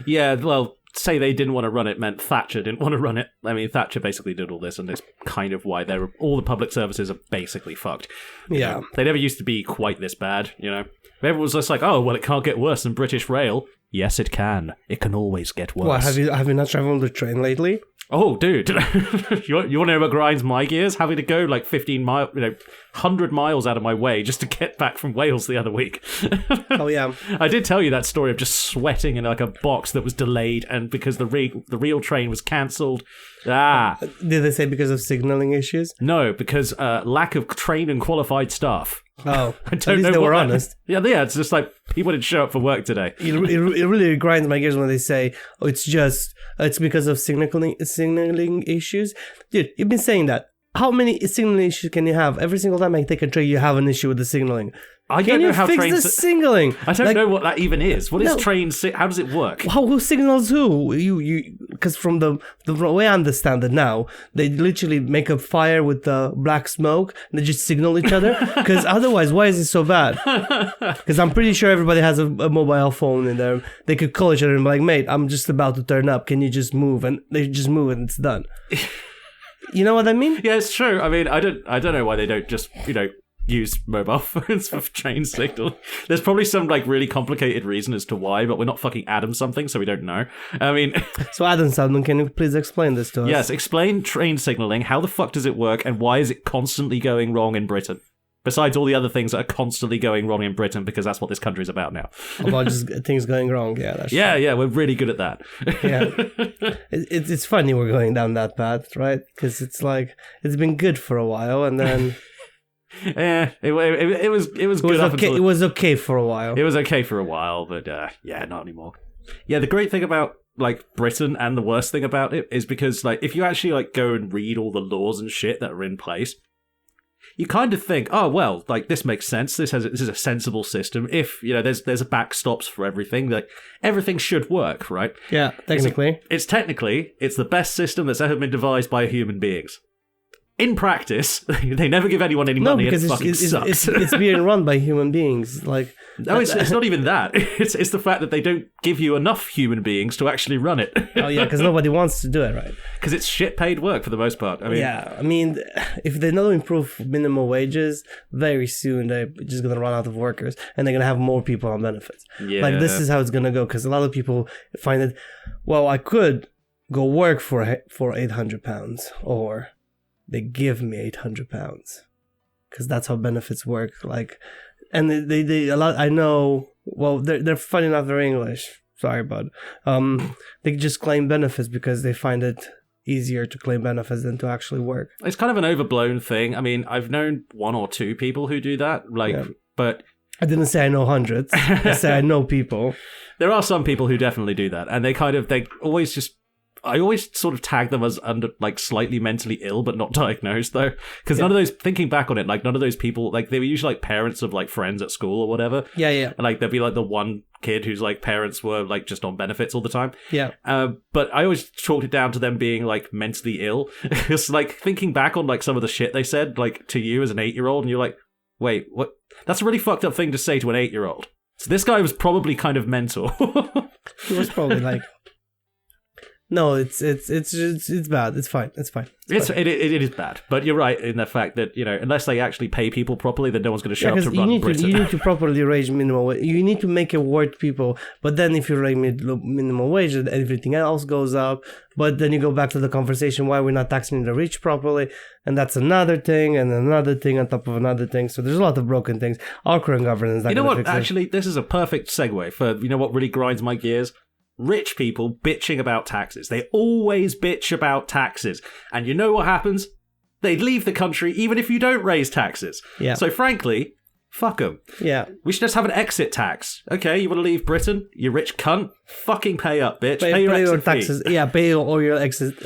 yeah, well, say they didn't want to run it meant Thatcher didn't want to run it. I mean, Thatcher basically did all this, and it's kind of why all the public services are basically fucked. Yeah, they never used to be quite this bad. Everyone was just like, oh well, it can't get worse than British Rail. Yes, it can. It can always get worse. Well, have you not traveled on the train lately? Oh, dude. You want to know what grinds my gears? Having to go 15 miles, 100 miles out of my way just to get back from Wales the other week. Oh, yeah. I did tell you that story of just sweating in a box that was delayed and because the real train was cancelled. Did they say because of signaling issues? No, because lack of trained and qualified staff. Oh, at least they were honest. Yeah, it's just people didn't show up for work today. It really grinds my gears when they say, oh, it's because of signaling issues. Dude, you've been saying that. How many signaling issues can you have? Every single time I take a train, you have an issue with the signaling. I don't know how fix trains the signaling? I don't know what that even is. What is train? How does it work? Who signals who? Because from the way I understand it now, they literally make a fire with the black smoke and they just signal each other. Because otherwise, why is it so bad? Because I'm pretty sure everybody has a mobile phone in there. They could call each other and be like, "Mate, I'm just about to turn up. Can you just move?" And they just move and it's done. You know what I mean? Yeah, it's true. I mean, I don't know why they don't just use mobile phones for train signal. There's probably some really complicated reason as to why, but we're not fucking Adam something, so we don't know. I mean, so Adam Salmon, can you please explain this to us? Yes, explain train signaling. How the fuck does it work, and why is it constantly going wrong in Britain? Besides all the other things that are constantly going wrong in Britain, because that's what this country's about now. About just things going wrong, yeah. That's yeah, we're really good at that. Yeah, it's funny we're going down that path, right? Because it's it's been good for a while, and then yeah, it was good. It was okay for a while. It was okay for a while, but yeah, not anymore. Yeah, the great thing about Britain and the worst thing about it is because if you actually go and read all the laws and shit that are in place, you kind of think, oh well, this makes sense. This is a sensible system. If there's a backstops for everything, everything should work, right? Yeah, technically, it's the best system that's ever been devised by human beings. in practice, they never give anyone any money, and it fucking sucks. It's being run by human beings. Like, no, it's not even that. It's the fact that they don't give you enough human beings to actually run it. Oh yeah, because nobody wants to do it, right? Because it's shit paid work for the most part. I mean, if they don't improve minimum wages, very soon they're just gonna run out of workers, and they're gonna have more people on benefits. Yeah. Like, this is how it's gonna go. Because a lot of people find it, well, I could go work for £800, or they give me £800, because that's how benefits work. Like, and they a lot. I know. Well, they're funny enough. They're English. Sorry, bud. They just claim benefits because they find it easier to claim benefits than to actually work. It's kind of an overblown thing. I mean, I've known 1 or 2 people who do that. But I didn't say I know hundreds. I said I know people. There are some people who definitely do that, and they always just. I always sort of tag them as under, like, slightly mentally ill, but not diagnosed, though. Because none of those, thinking back on it, like, none of those people, like, they were usually, like, parents of, like, friends at school or whatever. Yeah. And, like, there'd be, like, the one kid whose, like, parents were, like, just on benefits all the time. Yeah. But I always chalked it down to them being, like, mentally ill. It's, like, thinking back on, like, some of the shit they said, like, to you as an 8-year-old, and you're like, wait, what? That's a really fucked up thing to say to an 8-year-old. So this guy was probably kind of mental. He was probably, like... No, it's bad. It's fine. It is bad, but you're right in the fact that, you know, unless they actually pay people properly, then no one's going to show up to run Britain. You need to properly raise minimum wage. You need to make it worth people. But then if you raise minimum wage, everything else goes up. But then you go back to the conversation why we're not taxing the rich properly, and that's another thing, and another thing on top of another thing. So there's a lot of broken things. Our current governance. You know what? Actually, this is a perfect segue for, you know what really grinds my gears. Rich people bitching about taxes. They always bitch about taxes. And you know what happens? They leave the country even if you don't raise taxes. Yeah. So frankly, fuck them. Yeah. We should just have an exit tax. Okay, you want to leave Britain? You rich cunt? Fucking pay up, bitch. Pay your your exit taxes. fee. Yeah, pay all your exit.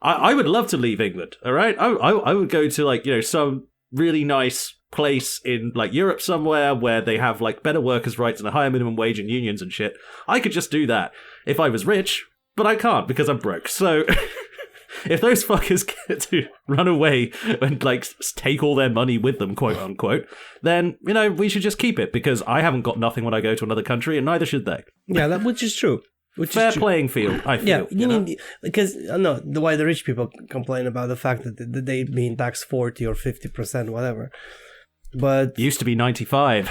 I would love to leave England, all right? I would go to, like, you know, some really nice place in, like, Europe somewhere where they have, like, better workers' rights and a higher minimum wage and unions and shit. I could just do that if I was rich, but I can't because I'm broke. So if those fuckers get to run away and, like, take all their money with them, quote unquote, then, you know, we should just keep it because I haven't got nothing when I go to another country and neither should they. Yeah, which is true. Fair playing field, I feel. Yeah, you need, because why the rich people complain about the fact that they being taxed 40 or 50%, whatever. But used to be 95.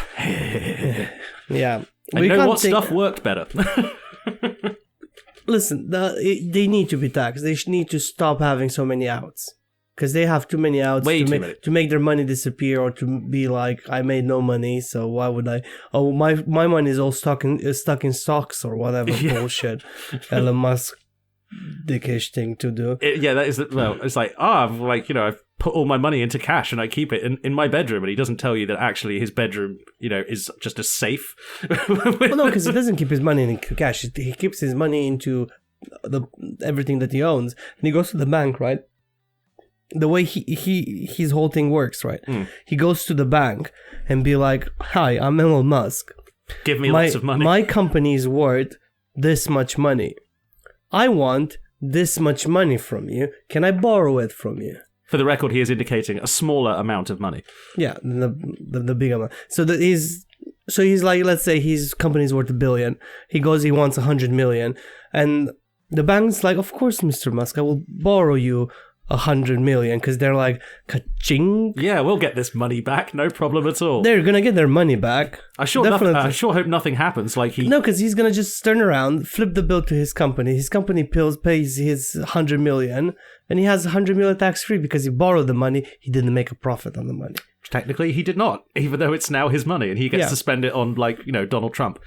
Yeah, and you know what? Stuff worked better. Listen, they need to be taxed. They need to stop having so many outs. Because they have too many outs to make their money disappear, or to be like, I made no money, so why would I? Oh, my money is all stuck in stocks or whatever bullshit Elon Musk dickish thing to do. That is, well, it's like, I've, like, you know, I've put all my money into cash and I keep it in my bedroom, and he doesn't tell you that actually his bedroom, you know, is just a safe. Well, no, because he doesn't keep his money in cash. He keeps his money into everything that he owns, and he goes to the bank, right? The way his whole thing works, right? He goes to the bank and be like, "Hi, I'm Elon Musk. Give me lots of money. My company is worth this much money. I want this much money from you. Can I borrow it from you?" For the record, he is indicating a smaller amount of money. Yeah, the big amount. So he's like, let's say his company is worth $1 billion. He wants 100 million, and the bank's like, "Of course, Mr. Musk, I will borrow you 100 million," because they're like, ka-ching. Yeah, we'll get this money back, no problem at all. They're gonna get their money back. I sure hope nothing happens. Like no, because he's gonna just turn around, flip the bill to his company. His company pays his 100 million, and he has 100 million tax free because he borrowed the money. He didn't make a profit on the money. Technically, he did not, even though it's now his money, and he gets to spend it on, like, you know, Donald Trump.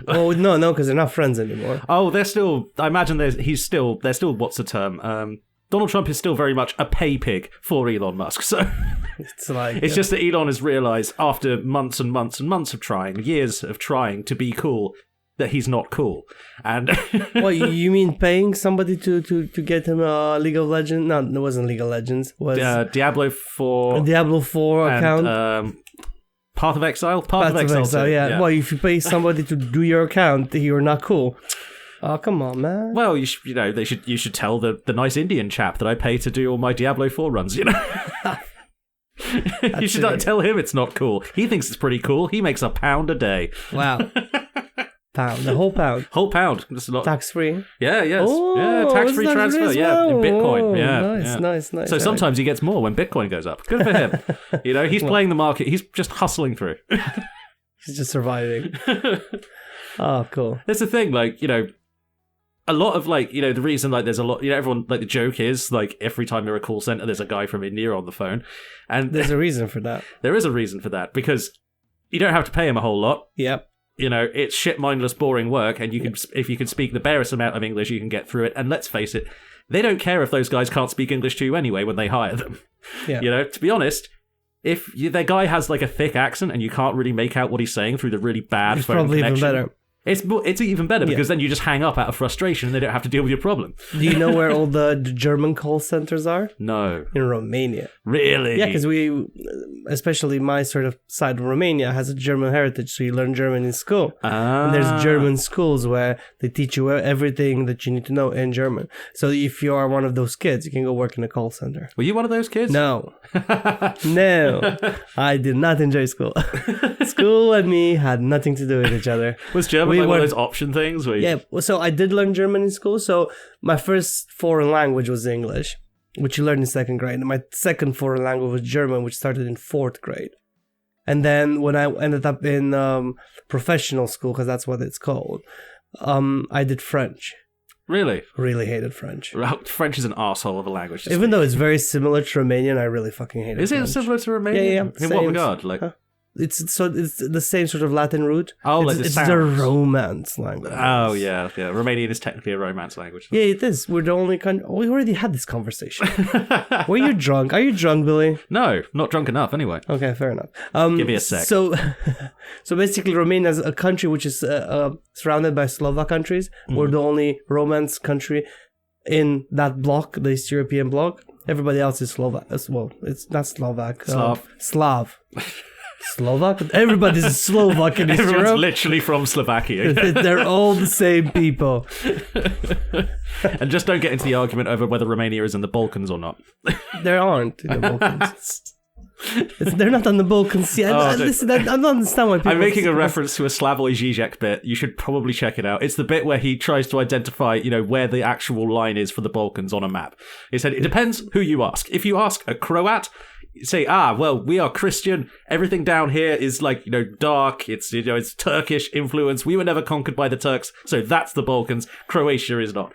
Oh no, because they're not friends anymore. Oh, they're still. I imagine they're still. What's the term? Donald Trump is still very much a pay pig for Elon Musk. So it's just that Elon has realized after months and months and months of trying, years of trying to be cool, that he's not cool. And what, you mean paying somebody to get him a League of Legends? No, it wasn't League of Legends. It was Diablo 4. Diablo 4 account. Path of Exile? Path of Exile, yeah. Well, if you pay somebody to do your account, you're not cool. Oh, come on, man. Well, you should tell the nice Indian chap that I pay to do all my Diablo 4 runs, you know? You should not tell him it's not cool. He thinks it's pretty cool. He makes £1 a day. Wow. Pound. The whole pound. Whole pound. That's a lot. Tax-free? Yeah, yes. Oh, yeah, tax-free transfer. Well. Yeah, in Bitcoin. Oh, Yeah. Nice. So sometimes he gets more when Bitcoin goes up. Good for him. You know, he's playing the market. He's just hustling through. He's just surviving. Oh, cool. That's the thing, like, you know, a lot of, like, you know, the reason, like, there's a lot, you know, everyone, like, the joke is, like, every time you're a call center, there's a guy from India on the phone. And there's a reason for that. There is a reason for that, because you don't have to pay him a whole lot. Yep. You know, it's shit, mindless, boring work, and you can, if you can speak the barest amount of English, you can get through it. And let's face it, they don't care if those guys can't speak English to you anyway when they hire them. Yeah. You know, to be honest, if their guy has, like, a thick accent and you can't really make out what he's saying through the really bad It's phone probably connection, even better. It's even better because then you just hang up out of frustration and they don't have to deal with your problem. Do you know where all the German call centers are? No. In Romania. Really? Yeah, because we, especially my sort of side of Romania, has a German heritage, so you learn German in school. And there's German schools where they teach you everything that you need to know in German. So if you are one of those kids, you can go work in a call center. Were you one of those kids? No. No. I did not enjoy school. School and me had nothing to do with each other. Was German one of those option things? Where Yeah, so I did learn German in school. So my first foreign language was English, which you learn in second grade. And my second foreign language was German, which started in fourth grade. And then when I ended up in professional school, because that's what it's called, I did French. Really? Really hated French. French is an arsehole of a language. Even though it's very similar to Romanian, I really fucking hated Is it French. similar to Romanian? Yeah. In what regard? Like... It's the same sort of Latin root. Oh, like it's the Romance language. Oh, yeah. Romanian is technically a Romance language. Yeah, it is. We're the only country. We already had this conversation. Were you drunk? Are you drunk, Billy? No, not drunk enough. Anyway. Okay, fair enough. Give me a sec. So basically, Romania is a country which is surrounded by Slovak countries. We're the only Romance country in that bloc, the East European bloc. Everybody else is Slovak. Well, it's not Slovak. Slav. Slovak? Everybody's Slovak in Everyone's Europe. literally from Slovakia. They're all the same people. And just don't get into the argument over whether Romania is in the Balkans or not. There aren't in the Balkans. They're not on the Balkans yet. Listen, I don't understand why people... I'm making a reference to a Slavoj Žižek bit. You should probably check it out. It's the bit where he tries to identify, you know, where the actual line is for the Balkans on a map. He said, it depends who you ask. If you ask a Croat, say, well, we are Christian. Everything down here is like, you know, dark. It's, you know, it's Turkish influence. We were never conquered by the Turks. So that's the Balkans. Croatia is not.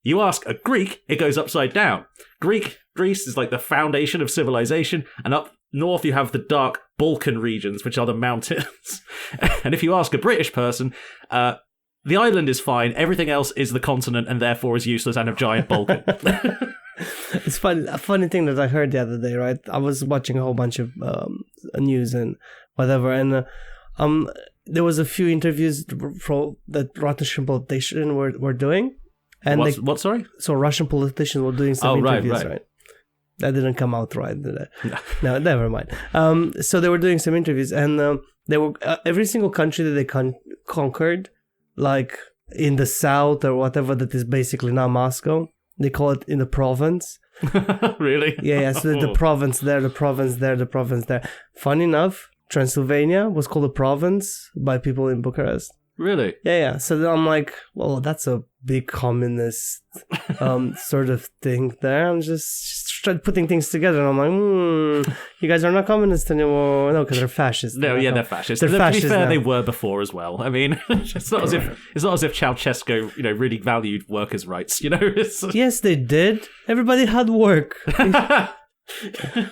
You ask a Greek, it goes upside down. Greece is like the foundation of civilization. And up north, you have the dark Balkan regions, which are the mountains. And if you ask a British person, the island is fine. Everything else is the continent and therefore is useless and a giant Balkan. It's funny. A funny thing that I heard the other day, right? I was watching a whole bunch of news and whatever, and there was a few interviews that Russian politicians were doing. And what? Sorry? So Russian politicians were doing some interviews, right? That didn't come out right, did it? No, never mind. So they were doing some interviews, and they were every single country that they conquered, like in the south or whatever, that is basically not Moscow. They call it in the province. Really? Yeah. So the province there, the province there, the province there. Funny enough, Transylvania was called a province by people in Bucharest. Really? Yeah. So then I'm like, well, that's a big communist sort of thing there. I'm just putting things together, and I'm like, you guys are not communists anymore. No, because they're fascists. No, yeah, they're fascists. They're fascists. To be fair, now. They were before as well. I mean, it's not as if Ceausescu, you know, really valued workers' rights. You know. Yes, they did. Everybody had work.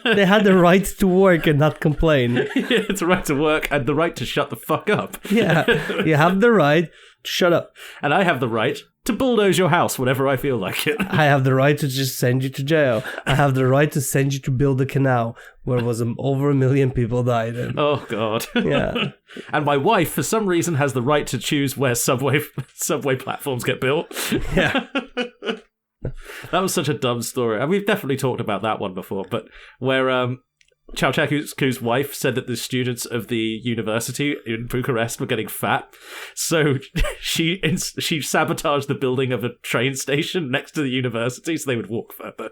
They had the right to work and not complain. Yeah, it's the right to work and the right to shut the fuck up. Yeah, you have the right to shut up. And I have the right to bulldoze your house whenever I feel like it. I have the right to just send you to jail. I have the right to send you to build a canal where over 1 million people died. Oh, God. Yeah. And my wife, for some reason, has the right to choose where subway platforms get built. Yeah. That was such a dumb story. And we've definitely talked about that one before, but where Ceausescu's wife said that the students of the university in Bucharest were getting fat, so she sabotaged the building of a train station next to the university so they would walk further.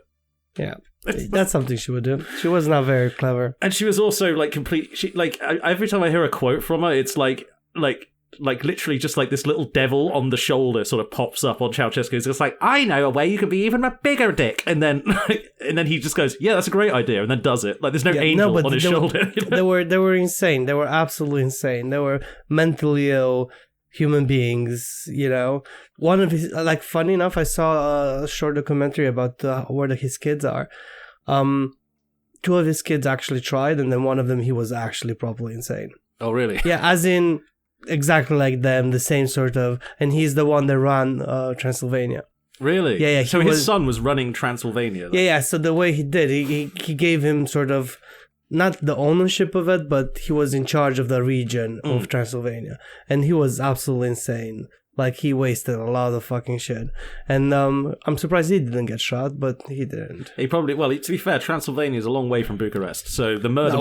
Yeah, that's something she would do. She was not very clever, and she was also like every time I hear a quote from her, it's like literally just like this little devil on the shoulder sort of pops up on Ceausescu. It's just like, I know a way you can be even a bigger dick, and then he just goes, yeah, that's a great idea, and then does it. Like there's no angel on his shoulder. They were insane. They were absolutely insane. They were mentally ill human beings, you know. One of his, like, funny enough, I saw a short documentary about where his kids are. Two of his kids actually tried, and then one of them, he was actually properly insane. Oh, really? Yeah, as in exactly like them, the same sort of, and he's the one that ran Transylvania. Really? Yeah. So his son was running Transylvania. Yeah. So the way he did, he gave him sort of, not the ownership of it, but he was in charge of the region of Transylvania. And he was absolutely insane. Like, he wasted a lot of fucking shit. And I'm surprised he didn't get shot, but he didn't. He probably, well, to be fair, Transylvania is a long way from Bucharest. So the murder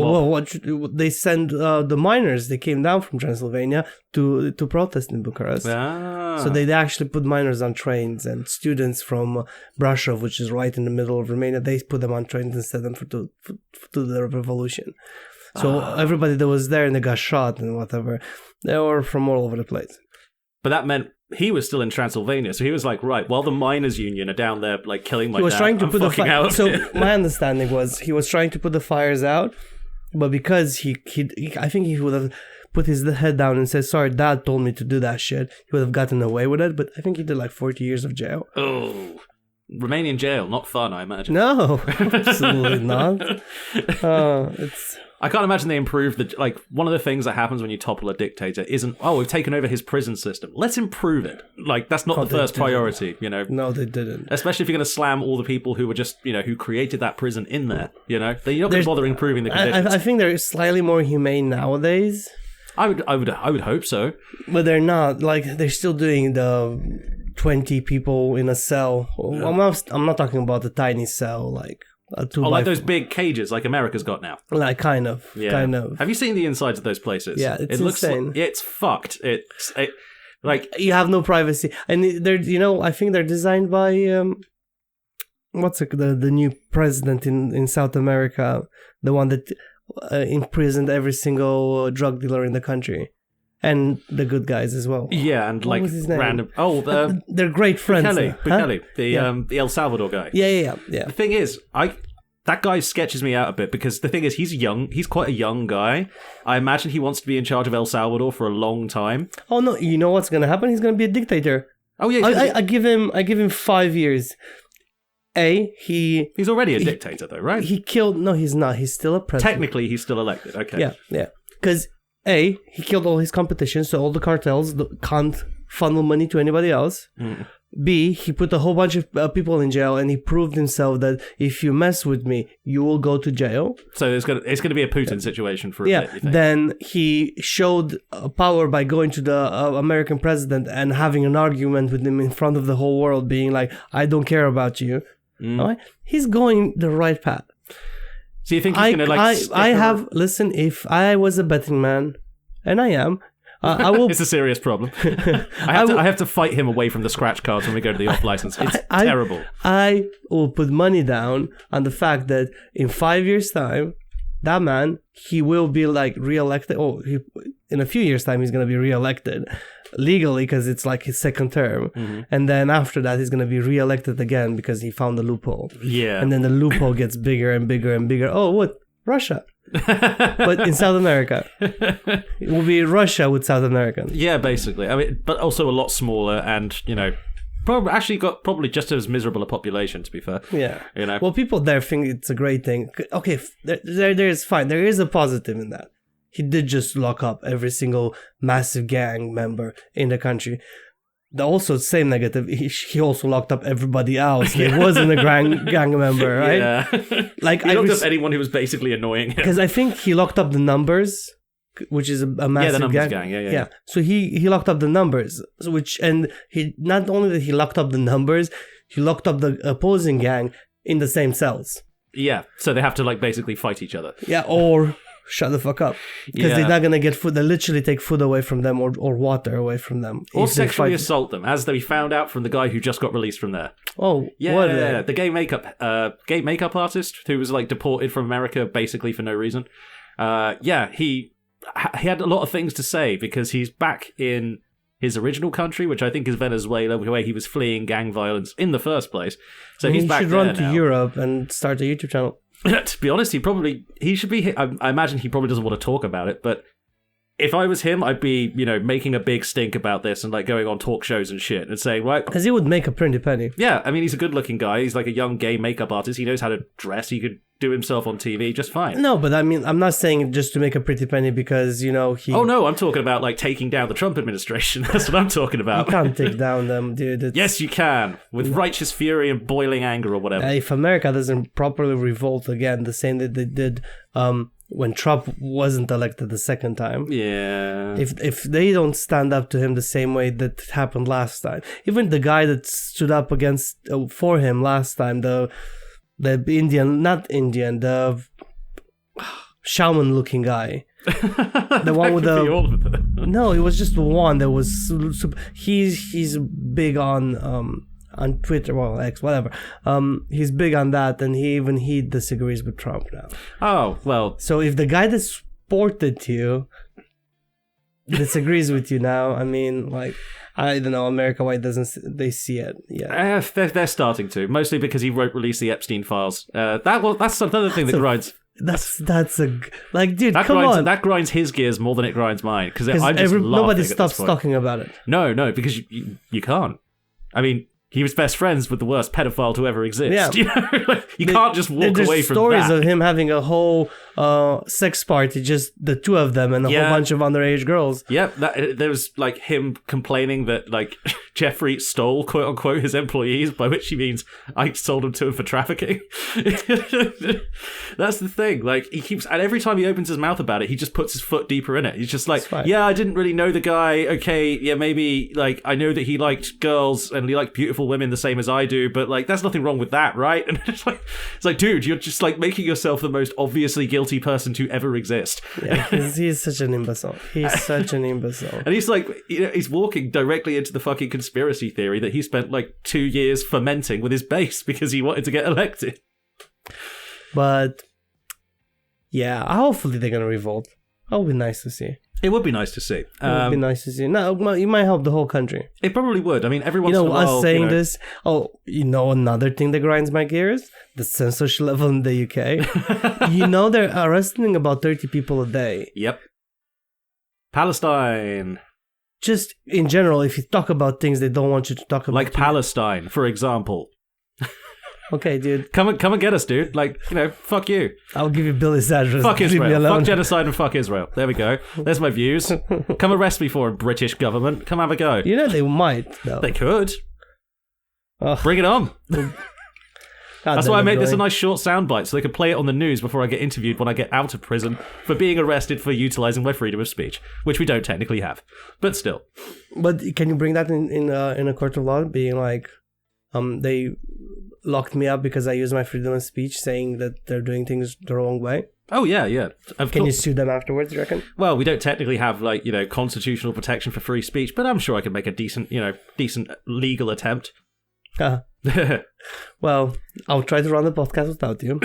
they sent the miners, they came down from Transylvania to protest in Bucharest. So they actually put miners on trains, and students from Brasov, which is right in the middle of Romania, they put them on trains and sent them to the revolution. So everybody that was there and they got shot and whatever, they were from all over the place. But that meant he was still in Transylvania, so he was like, right, while the miners' union are down there, like, killing my dad, trying to I'm put fucking out. So my understanding was he was trying to put the fires out, but because he I think he would have put his head down and said, sorry, Dad told me to do that shit, he would have gotten away with it, but I think he did like 40 years of jail. Oh, Romanian jail, not fun, I imagine. No, absolutely not. I can't imagine they improved one of the things that happens when you topple a dictator isn't, we've taken over his prison system. Let's improve it. Like, that's not the first priority, you know? No, they didn't. Especially if you're going to slam all the people who were just, you know, who created that prison in there, you know? You're not going to bother improving the conditions. I think they're slightly more humane nowadays. I would hope so. But they're not. Like, they're still doing the 20 people in a cell. Yeah. I'm not talking about the tiny cell, like... like those big cages like America's got now. Like, kind of. Have you seen the insides of those places? Yeah, it looks insane. It's fucked. Like, you have no privacy. And they're, you know, I think they're designed by the new president in South America, the one that imprisoned every single drug dealer in the country. And the good guys as well. Yeah, and what like random. They're great friends. Bukele, the El Salvador guy. Yeah. The thing is, that guy sketches me out a bit because the thing is, he's young. He's quite a young guy. I imagine he wants to be in charge of El Salvador for a long time. Oh no, you know what's gonna happen? He's gonna be a dictator. Oh yeah, I give him 5 years. He's already a dictator though, right? No, he's not. He's still a president. Technically, he's still elected. Okay. Yeah. Because he killed all his competition, so all the cartels can't funnel money to anybody else. B, he put a whole bunch of people in jail, and he proved himself that if you mess with me, you will go to jail. So it's going to be a Putin situation for a bit, you think? Then he showed power by going to the American president and having an argument with him in front of the whole world, being like, I don't care about you. Right? He's going the right path. So you think he's going to listen, if I was a betting man, and I am, I will. It's a serious problem. I have to fight him away from the scratch cards when we go to the off license. It's terrible. I will put money down on the fact that in 5 years' time, that man, he will be like re-elected. In a few years' time, he's going to be re-elected legally because it's like his second term. And then after that, he's going to be re-elected again because he found the loophole. Yeah. And then the loophole gets bigger and bigger and bigger. Oh, what? Russia. But in South America. It will be Russia with South Americans. Yeah, basically. I mean, but also a lot smaller and, you know, probably just as miserable a population, to be fair. Yeah. You know. Well, people there think it's a great thing. Okay, there is fine. There is a positive in that. He did just lock up every single massive gang member in the country. Also, same negative, he also locked up everybody else that wasn't a gang member, right? Yeah. Like, he locked up anyone who was basically annoying him. Because I think he locked up the numbers, which is a massive the numbers gang. Yeah. So he locked up the numbers, he not only that he locked up the numbers, he locked up the opposing gang in the same cells. Yeah, so they have to like basically fight each other. Yeah, or shut the fuck up. Because Yeah. they're not going to get food. They literally take food away from them or water away from them. Or if they sexually fight. assault them, as we found out from the guy who just got released from there. Oh, Yeah, what are they? the gay makeup artist who was like deported from America basically for no reason. He had a lot of things to say because he's back in his original country, which I think is Venezuela, where he was fleeing gang violence in the first place. So he's back should there run to now. Europe and start a YouTube channel. To be honest, he should be. I imagine he probably doesn't want to talk about it, but if I was him, I'd be, making a big stink about this and like going on talk shows and shit and saying, right, Because he would make a pretty penny. yeah, I mean, he's a good-looking guy. He's like a young gay makeup artist. He knows how to dress. He could do himself on TV just fine. No, but I mean, I'm not saying it just to make a pretty penny because, he... Oh, no, I'm talking about like taking down the Trump administration. That's what I'm talking about. You can't take down them, dude. Yes, you can. With righteous fury and boiling anger or whatever. If America doesn't properly revolt again, the same that they did when Trump wasn't elected the second time. Yeah. If they don't stand up to him the same way that happened last time, even the guy that stood up for him last time, the shaman-looking guy, the one with the no, it was just one that was he's big on Twitter, well, X, whatever. He's big on that, and he disagrees with Trump now. Oh, well. So if the guy that supported you disagrees with you now, I mean, like, I don't know, America, why doesn't they see it? Yeah, They're starting to, mostly because he won't release the Epstein files. That's another thing that grinds. That's like, dude, come on. That grinds his gears more than it grinds mine because I'm just nobody laughing stops talking about it. No, because you can't. I mean, he was best friends with the worst pedophile to ever exist. Yeah. You can't just walk away from that. There's stories of him having a whole sex party, just the two of them and a whole bunch of underage girls. Yep, there was like him complaining that like Jeffrey stole, quote unquote, his employees, by which he means I sold them to him for trafficking. That's the thing. Like and every time he opens his mouth about it, he just puts his foot deeper in it. He's just like, yeah, I didn't really know the guy. Okay, yeah, maybe like I know that he liked girls and he liked beautiful women the same as I do, but like there's nothing wrong with that, right? And it's like, dude, you're just like making yourself the most obviously guilty person to ever exist. Yeah, he's such an imbecile. He's such an imbecile. And he's like, he's walking directly into the fucking conspiracy theory that he spent like 2 years fermenting with his base because he wanted to get elected. But yeah, hopefully they're gonna revolt. That would be nice to see. It would be nice to see. It would be nice to see. No, it might help the whole country. It probably would. I mean, every once in a while... us saying this... Oh, another thing that grinds my gears? The censorship level in the UK. They're arresting about 30 people a day. Yep. Palestine. Just in general, if you talk about things they don't want you to talk about. Like Palestine, for example. Okay, dude. Come and get us, dude. Like, fuck you. I'll give you Billy's address. Fuck Israel. Fuck genocide and fuck Israel. There we go. There's my views. Come arrest me for it, British government. Come have a go. They might, though. They could. Bring it on. That's why I made this a nice short soundbite, so they could play it on the news before I get interviewed when I get out of prison for being arrested for utilizing my freedom of speech, which we don't technically have. But still. But can you bring that in a court of law, being like, they locked me up because I used my freedom of speech, saying that they're doing things the wrong way? Oh, yeah. Can you sue them afterwards, you reckon? Well, we don't technically have, constitutional protection for free speech, but I'm sure I can make a decent legal attempt. Well, I'll try to run the podcast without you.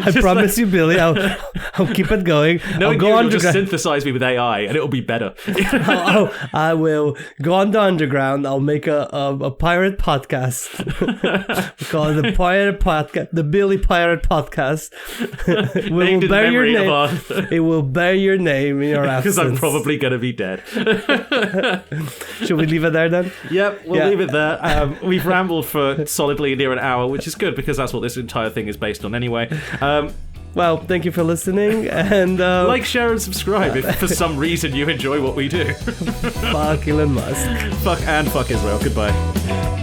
I promise you, Billy, I'll keep it going. No, you'll just synthesize me with AI and it'll be better. I will go on the underground. I'll make a pirate podcast. We call it the Pirate Podcast, the Billy Pirate Podcast. We will bear your name. It will bear your name in your absence. Because I'm probably going to be dead. Should we leave it there then? Yep, we'll leave it there. We've rambled for solidly near an hour, which is good because that's what this entire thing is based on anyway. Well, thank you for listening, and like, share, and subscribe if for some reason you enjoy what we do. Fuck Elon Musk. Fuck Israel. Goodbye.